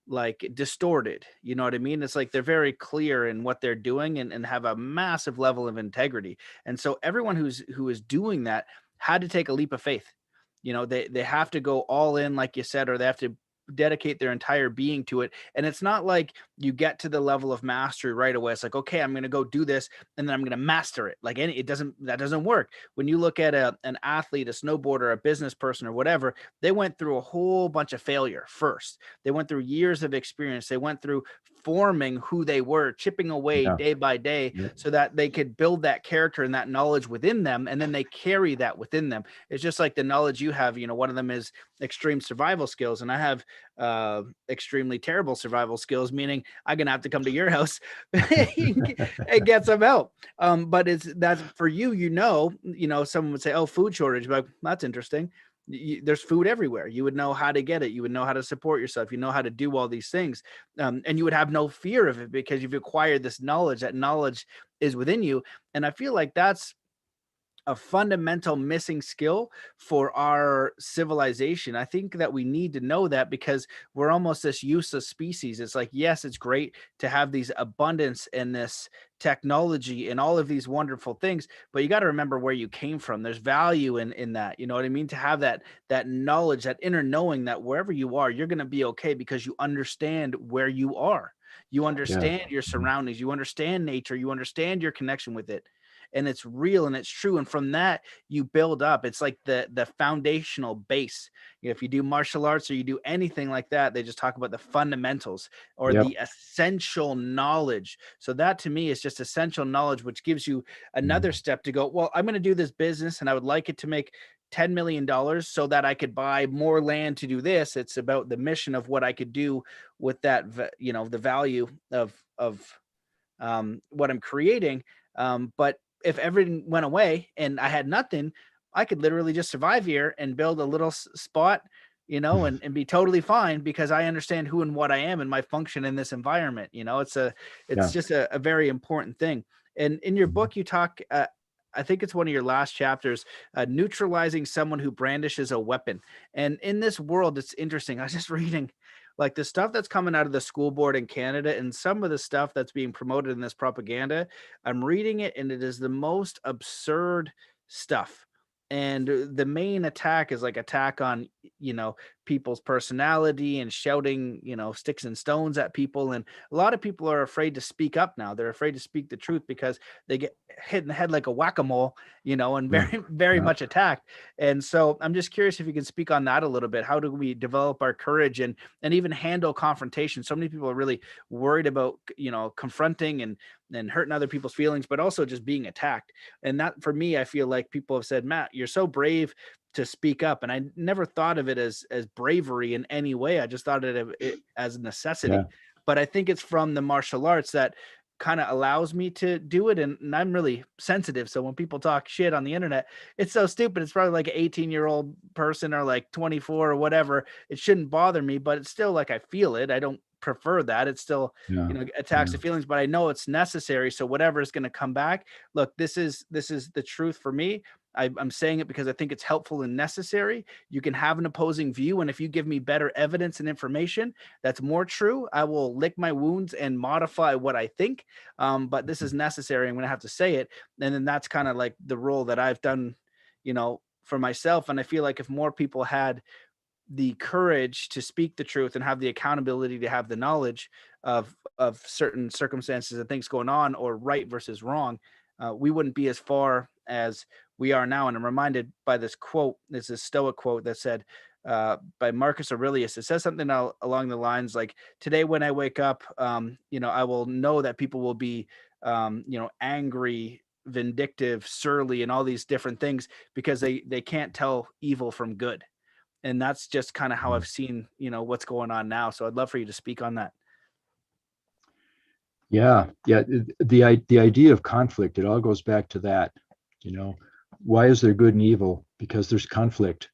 [SPEAKER 1] like distorted. You know what I mean? It's like they're very clear in what they're doing, and have a massive level of integrity. And so everyone who is doing that had to take a leap of faith. They have to go all in, like you said, or they have to dedicate their entire being to it. And it's not like you get to the level of mastery right away. It's like, okay, I'm going to go do this, and then I'm going to master it. Like that doesn't work. When you look at an athlete, a snowboarder, a business person, or whatever, they went through a whole bunch of failure first. They went through years of experience. They went through forming who they were, chipping away day by day, so that they could build that character and that knowledge within them. And then they carry that within them. It's just like the knowledge you have, one of them is extreme survival skills. And I have extremely terrible survival skills, meaning I'm gonna have to come to your house and get some help. But that's for you, someone would say, oh, food shortage, but that's interesting. There's food everywhere. You would know how to get it. You would know how to support yourself. You know how to do all these things. And you would have no fear of it because you've acquired this knowledge. That knowledge is within you. And I feel like that's a fundamental missing skill for our civilization. I think that we need to know that because we're almost this useless species. It's like, yes, it's great to have these abundance and this technology and all of these wonderful things, but you got to remember where you came from. There's value in that. You know what I mean? To have that knowledge, that inner knowing that wherever you are, you're going to be okay because you understand where you are. You understand your surroundings, you understand nature, you understand your connection with it, and it's real and it's true. And from that, you build up. It's like the foundational base. If you do martial arts or you do anything like that, they just talk about the fundamentals or the essential knowledge. So that to me is just essential knowledge, which gives you another step to go, well, I'm going to do this business and I would like it to make $10 million so that I could buy more land to do this. It's about the mission of what I could do with that, the value of what I'm creating. But if everything went away and I had nothing, I could literally just survive here and build a little spot, and be totally fine because I understand who and what I am and my function in this environment. It's just a very important thing. And in your book, you talk, I think it's one of your last chapters, neutralizing someone who brandishes a weapon. And in this world, it's interesting. I was just reading like the stuff that's coming out of the school board in Canada and some of the stuff that's being promoted in this propaganda. I'm reading it and it is the most absurd stuff. And the main attack is like attack on, people's personality and shouting, sticks and stones at people. And a lot of people are afraid to speak up now. They're afraid to speak the truth because they get hit in the head like a whack-a-mole, and very, very much attacked. And so I'm just curious if you can speak on that a little bit. How do we develop our courage and even handle confrontation? So many people are really worried about, confronting and hurting other people's feelings, but also just being attacked. And that for me, I feel like people have said, Matt, you're so brave to speak up. And I never thought of it as bravery in any way. I just thought of it as a necessity. But I think it's from the martial arts that kind of allows me to do it. And I'm really sensitive. So when people talk shit on the internet, it's so stupid. It's probably like an 18-year-old person or like 24 or whatever. It shouldn't bother me, but it's still like I feel it. I don't prefer that. It still, attacks the feelings, but I know it's necessary. So whatever is going to come back, look, this is the truth for me. I'm saying it because I think it's helpful and necessary. You can have an opposing view, and if you give me better evidence and information that's more true, I will lick my wounds and modify what I think. But this is necessary. I'm going to have to say it. And then that's kind of like the role that I've done, for myself. And I feel like if more people had the courage to speak the truth and have the accountability to have the knowledge of certain circumstances and things going on, or right versus wrong, we wouldn't be as far as we are now. And I'm reminded by this quote. It's a Stoic quote that said by Marcus Aurelius. It says something along the lines like, today when I wake up, I will know that people will be angry, vindictive, surly, and all these different things because they can't tell evil from good. And that's just kind of how I've seen, what's going on now. So I'd love for you to speak on that.
[SPEAKER 2] Yeah. The idea of conflict, it all goes back to that. Why is there good and evil? Because there's conflict.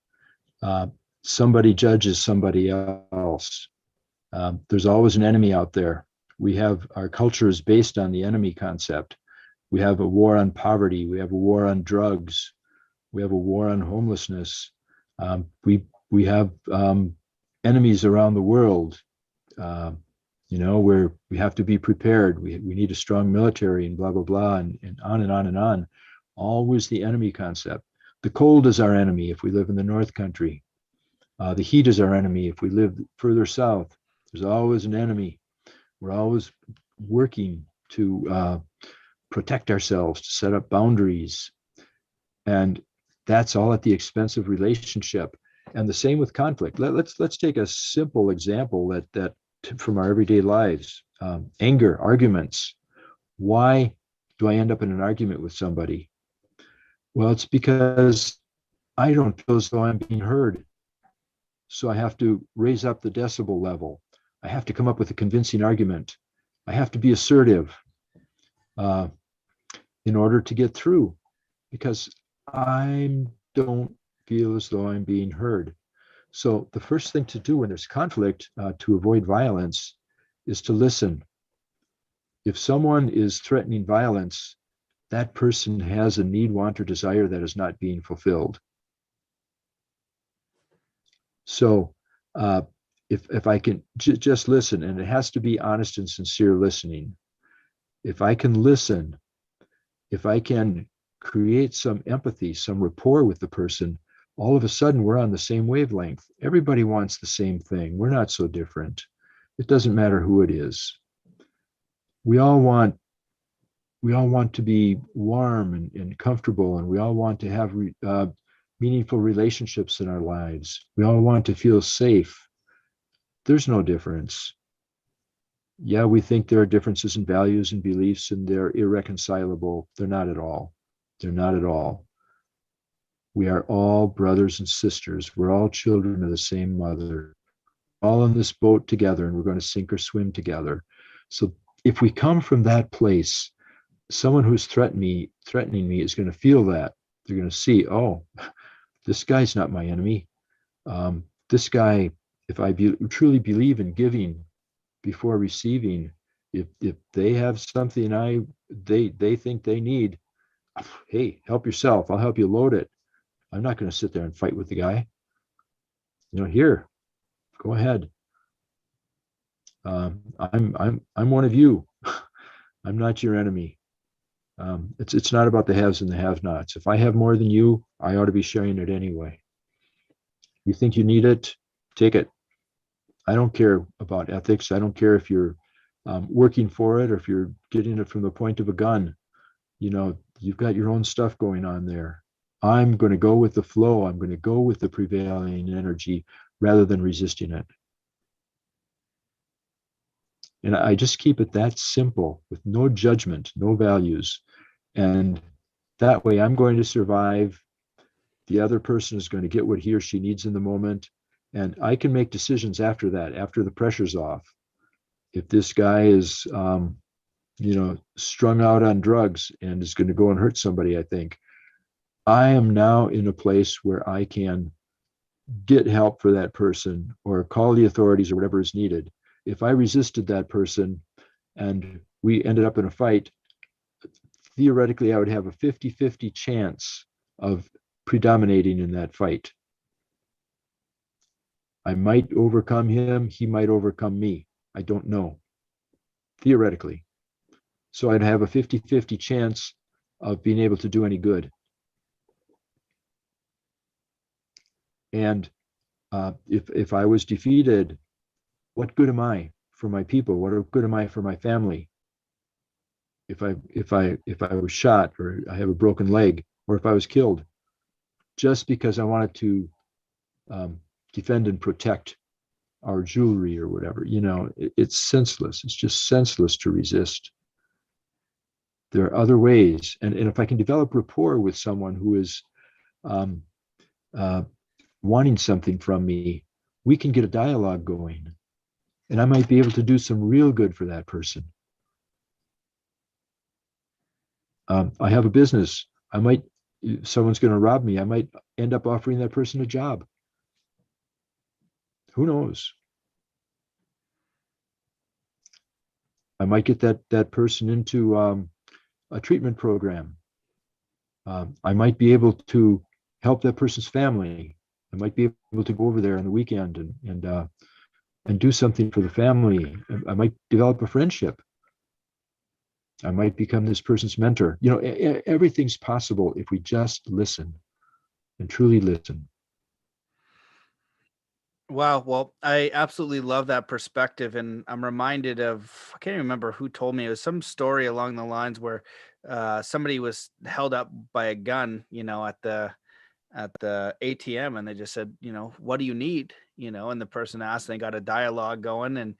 [SPEAKER 2] Somebody judges somebody else. There's always an enemy out there. Our culture is based on the enemy concept. We have a war on poverty. We have a war on drugs. We have a war on homelessness. We have enemies around the world, where we have to be prepared. We need a strong military and blah, blah, blah, and on and on and on. Always the enemy concept. The cold is our enemy if we live in the North Country. The heat is our enemy if we live further south. There's always an enemy. We're always working to protect ourselves, to set up boundaries. And that's all at the expense of relationship. And the same with conflict. Let's take a simple example that from our everyday lives. Anger, arguments. Why do I end up in an argument with somebody? Well, it's because I don't feel as though I'm being heard. So I have to raise up the decibel level. I have to come up with a convincing argument. I have to be assertive uh, in order to get through, because I don't feel as though I'm being heard. So the first thing to do when there's conflict to avoid violence is to listen. If someone is threatening violence, that person has a need, want, or desire that is not being fulfilled. So if I can just listen, and it has to be honest and sincere listening. If I can listen, if I can create some empathy, some rapport with the person, all of a sudden we're on the same wavelength. Everybody wants the same thing. We're not so different. It doesn't matter who it is. We all want to be warm and comfortable, and we all want to have meaningful relationships in our lives. We all want to feel safe. There's no difference. Yeah, we think there are differences in values and beliefs, and they're irreconcilable. They're not at all. They're not at all. We are all brothers and sisters. We're all children of the same mother, all on this boat together, and we're going to sink or swim together. So if we come from that place, someone who's threatening me is going to feel that. They're going to see, oh, this guy's not my enemy. This guy, if I truly believe in giving before receiving, if they have something they think they need, hey, help yourself. I'll help you load it. I'm not going to sit there and fight with the guy. Here, go ahead. I'm one of you. I'm not your enemy. It's not about the haves and the have-nots. If I have more than you, I ought to be sharing it anyway. You think you need it? Take it. I don't care about ethics. I don't care if you're working for it or if you're getting it from the point of a gun. You've got your own stuff going on there. I'm going to go with the flow. I'm going to go with the prevailing energy rather than resisting it. And I just keep it that simple, with no judgment, no values. And that way I'm going to survive. The other person is going to get what he or she needs in the moment. And I can make decisions after that, after the pressure's off. If this guy is, strung out on drugs and is going to go and hurt somebody, I think I am now in a place where I can get help for that person or call the authorities or whatever is needed. If I resisted that person and we ended up in a fight, theoretically, I would have a 50-50 chance of predominating in that fight. I might overcome him. He might overcome me. I don't know. Theoretically. So I'd have a 50-50 chance of being able to do any good. And if I was defeated, what good am I for my people? What good am I for my family? If I was shot, or I have a broken leg, or if I was killed, just because I wanted to defend and protect our jewelry or whatever, it's senseless. It's just senseless to resist. There are other ways, and if I can develop rapport with someone who is wanting something from me, we can get a dialogue going, and I might be able to do some real good for that person. I have a business. If someone's going to rob me, I might end up offering that person a job. Who knows? I might get that person into a treatment program. I might be able to help that person's family. I might be able to go over there on the weekend and do something for the family. I might develop a friendship. I might become this person's mentor. Everything's possible if we just listen and truly listen.
[SPEAKER 1] Wow. Well, I absolutely love that perspective. And I'm reminded of, I can't even remember who told me, it was some story along the lines where somebody was held up by a gun, at the ATM, and they just said, what do you need? And the person asked, and they got a dialogue going, and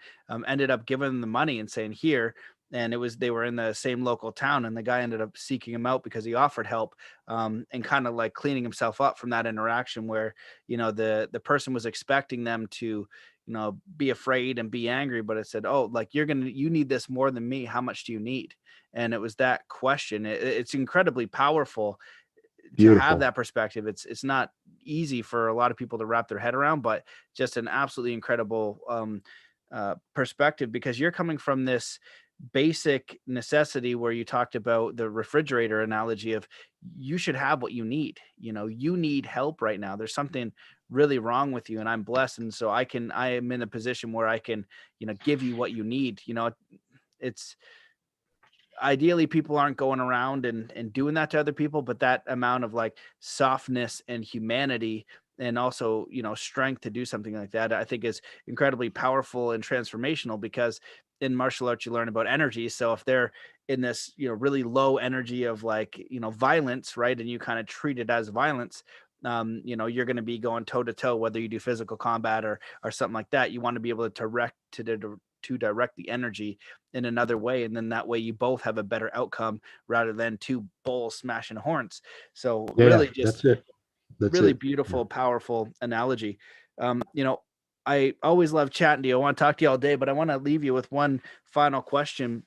[SPEAKER 1] ended up giving them the money and saying, here, and they were in the same local town, and the guy ended up seeking him out because he offered help, and kind of like cleaning himself up from that interaction where, the person was expecting them to, be afraid and be angry, but it said, oh, like, you need this more than me. How much do you need? And it was that question. It's incredibly powerful to have
[SPEAKER 2] Beautiful.
[SPEAKER 1] that perspective. It's not easy for a lot of people to wrap their head around, but just an absolutely incredible perspective, because you're coming from this basic necessity where you talked about the refrigerator analogy of, you should have what you need. You need help right now. There's something really wrong with you, and I'm blessed, and so I am in a position where I can, give you what you need. It's ideally people aren't going around and doing that to other people, but that amount of like softness and humanity, and also, strength to do something like that, I think is incredibly powerful and transformational, because in martial arts you learn about energy. So if they're in this, really low energy of like, violence, right, and you kind of treat it as violence, you're going to be going toe to toe, whether you do physical combat or something like that. You want to be able to direct the energy in another way, and then that way you both have a better outcome rather than two bulls smashing horns. So
[SPEAKER 2] Yeah,
[SPEAKER 1] really just
[SPEAKER 2] that's it. That's
[SPEAKER 1] really
[SPEAKER 2] it.
[SPEAKER 1] beautiful, powerful analogy. I always love chatting to you. I want to talk to you all day, but I want to leave you with one final question.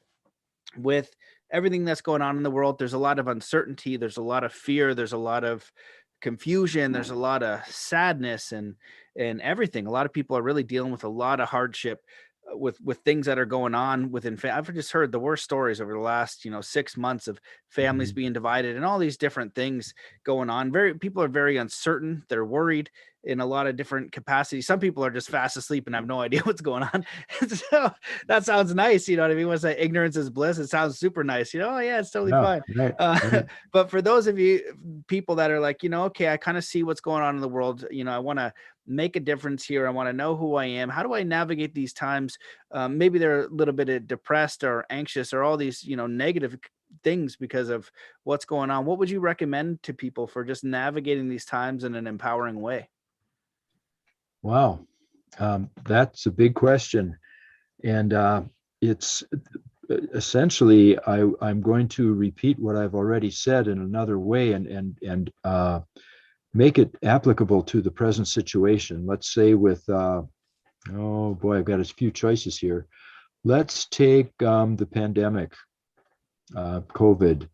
[SPEAKER 1] With everything that's going on in the world, there's a lot of uncertainty, there's a lot of fear, there's a lot of confusion, there's a lot of sadness and everything. A lot of people are really dealing with a lot of hardship with things that are going on within I've just heard the worst stories over the last 6 months of families
[SPEAKER 2] Mhm.
[SPEAKER 1] being divided and all these different things going on. People are very uncertain, they're worried in a lot of different capacities. Some people are just fast asleep and have no idea what's going on. So that sounds nice, you know what I mean? When I say ignorance is bliss, it sounds super nice, oh yeah, it's totally
[SPEAKER 2] Yeah,
[SPEAKER 1] fine.
[SPEAKER 2] right,
[SPEAKER 1] uh,
[SPEAKER 2] right.
[SPEAKER 1] but for those of you people that are like, okay, I kind of see what's going on in the world, I want to make a difference here, I want to know who I am, how do I navigate these times? Maybe they're a little bit depressed or anxious or all these negative things because of what's going on. What would you recommend to people for just navigating these times in an empowering way?
[SPEAKER 2] Wow. That's a big question. And it's essentially, I'm going to repeat what I've already said in another way and make it applicable to the present situation. Let's say with, oh boy, I've got a few choices here. Let's take the pandemic, COVID.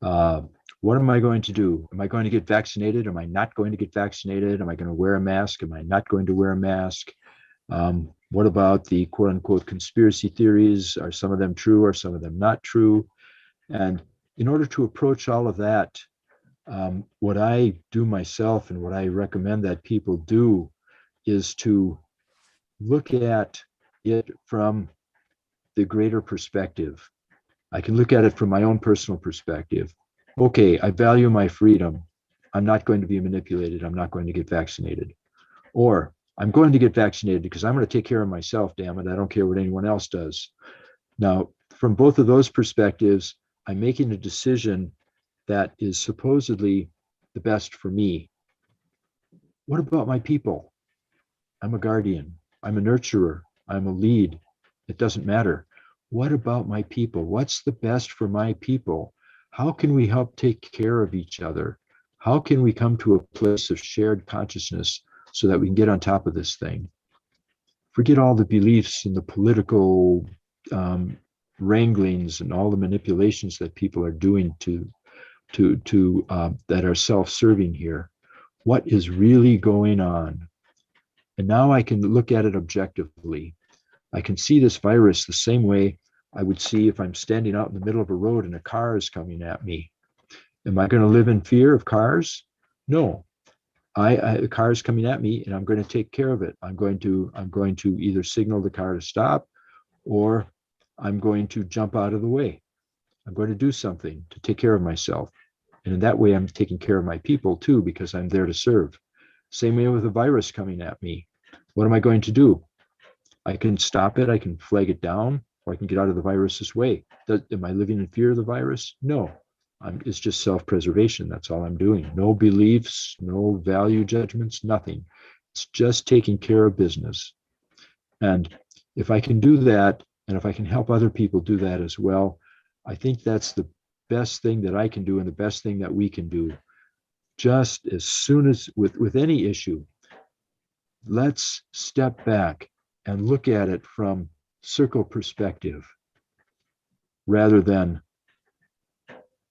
[SPEAKER 2] Uh, what am I going to do? Am I going to get vaccinated? Am I not going to get vaccinated? Am I going to wear a mask? Am I not going to wear a mask? What about the quote unquote conspiracy theories? Are some of them true? Are some of them not true? And in order to approach all of that, what I do myself and what I recommend that people do is to look at it from the greater perspective. I can look at it from my own personal perspective. Okay, I value my freedom. I'm not going to be manipulated. I'm not going to get vaccinated. Or I'm going to get vaccinated because I'm going to take care of myself, damn it. I don't care what anyone else does. Now, from both of those perspectives, I'm making a decision that is supposedly the best for me. What about my people? I'm a guardian. I'm a nurturer. I'm a lead. It doesn't matter. What about my people? What's the best for my people? How can we help take care of each other? How can we come to a place of shared consciousness so that we can get on top of this thing? Forget all the beliefs and the political wranglings and all the manipulations that people are doing to that are self-serving here. What is really going on? And now I can look at it objectively. I can see this virus the same way I would see if I'm standing out in the middle of a road and a car is coming at me. Am I going to live in fear of cars? No. The car is coming at me and I'm going to take care of it. I'm going to either signal the car to stop or I'm going to jump out of the way. I'm going to do something to take care of myself. And in that way, I'm taking care of my people too, because I'm there to serve. Same way with a virus coming at me. What am I going to do? I can stop it, I can flag it down, or I can get out of the virus's way. Am I living in fear of the virus? No. It's just self-preservation. That's all I'm doing. No beliefs, no value judgments, nothing. It's just taking care of business. And if I can do that And if I can help other people do that as well, I think that's the best thing that I can do and the best thing that we can do. Just as soon as with any issue, let's step back and look at it from circle perspective rather than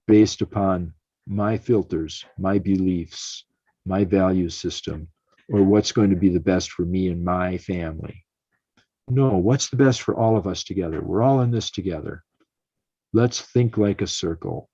[SPEAKER 2] based upon my filters, my beliefs, my value system, or what's going to be the best for me and my family. No, what's the best for all of us together? We're all in this together. Let's think like a circle.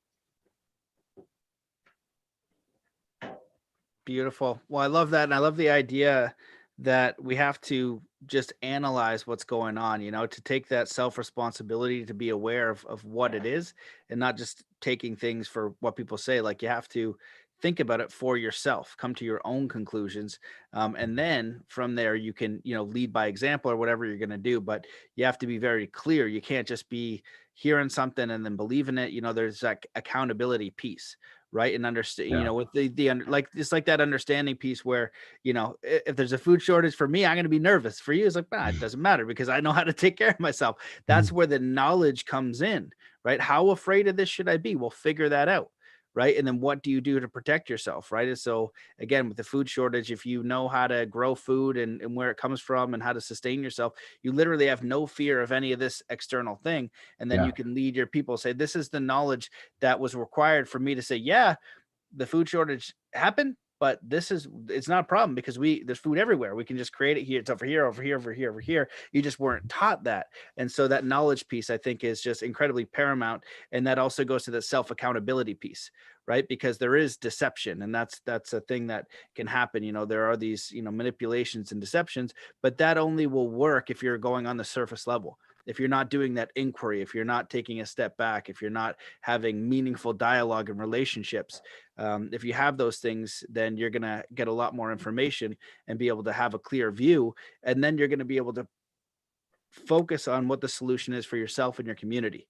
[SPEAKER 1] Beautiful. Well, I love that. And I love the idea that we have to just analyze what's going on, to take that self-responsibility to be aware of what it is and not just taking things for what people say. Like you have to think about it for yourself, come to your own conclusions. And then from there, you can, lead by example or whatever you're going to do. But you have to be very clear. You can't just be hearing something and then believing it. There's that accountability piece, right? And understand, with like it's like that understanding piece where, if there's a food shortage for me, I'm going to be nervous. For you, it's like, it doesn't matter because I know how to take care of myself. That's where the knowledge comes in, right? How afraid of this should I be? We'll figure that out. Right. And then what do you do to protect yourself? Right. And so again, with the food shortage, if you know how to grow food and where it comes from and how to sustain yourself, you literally have no fear of any of this external thing. And then you can lead your people, say, this is the knowledge that was required for me to say, yeah, the food shortage happened, but it's not a problem because there's food everywhere. We can just create it here. It's over here, over here, over here, over here. You just weren't taught that. And so that knowledge piece, I think, is just incredibly paramount. And that also goes to the self-accountability piece, right? Because there is deception, and that's a thing that can happen. There are these, manipulations and deceptions, but that only will work if you're going on the surface level. If you're not doing that inquiry, if you're not taking a step back, if you're not having meaningful dialogue and relationships, if you have those things, then you're going to get a lot more information and be able to have a clear view. And then you're going to be able to focus on what the solution is for yourself and your community.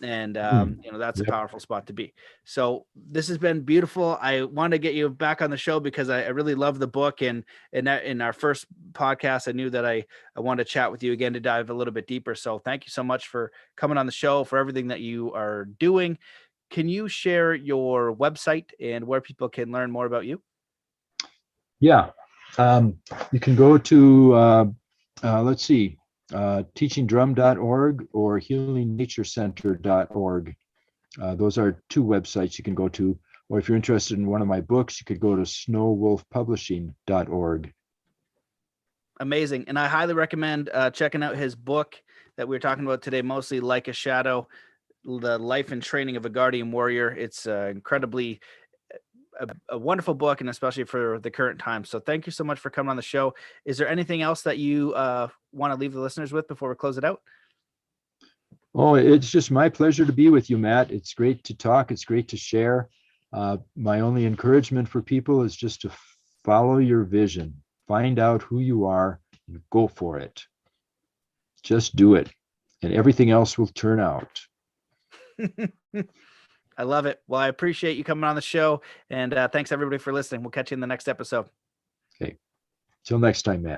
[SPEAKER 1] And, that's a powerful spot to be. So this has been beautiful. I want to get you back on the show because I really love the book. And in our first podcast, I knew that I wanted to chat with you again to dive a little bit deeper. So thank you so much for coming on the show, for everything that you are doing. Can you share your website and where people can learn more about you?
[SPEAKER 2] Yeah. You can go to, let's see, teachingdrum.org or healingnaturecenter.org. Those are two websites you can go to. Or if you're interested in one of my books, you could go to snowwolfpublishing.org.
[SPEAKER 1] Amazing. And I highly recommend checking out his book that we were talking about today, mostly Like a Shadow, The Life and Training of a Guardian Warrior. It's incredibly a wonderful book, and especially for the current time. So thank you so much for coming on the show. Is there anything else that you want to leave the listeners with before we close it out?
[SPEAKER 2] Oh, it's just my pleasure to be with you, Matt. It's great to talk. It's great to share. My only encouragement for people is just to follow your vision, find out who you are, and go for it. Just do it, and everything else will turn out.
[SPEAKER 1] I love it. Well, I appreciate you coming on the show, and thanks everybody for listening. We'll catch you in the next episode.
[SPEAKER 2] Okay. Till next time, Matt.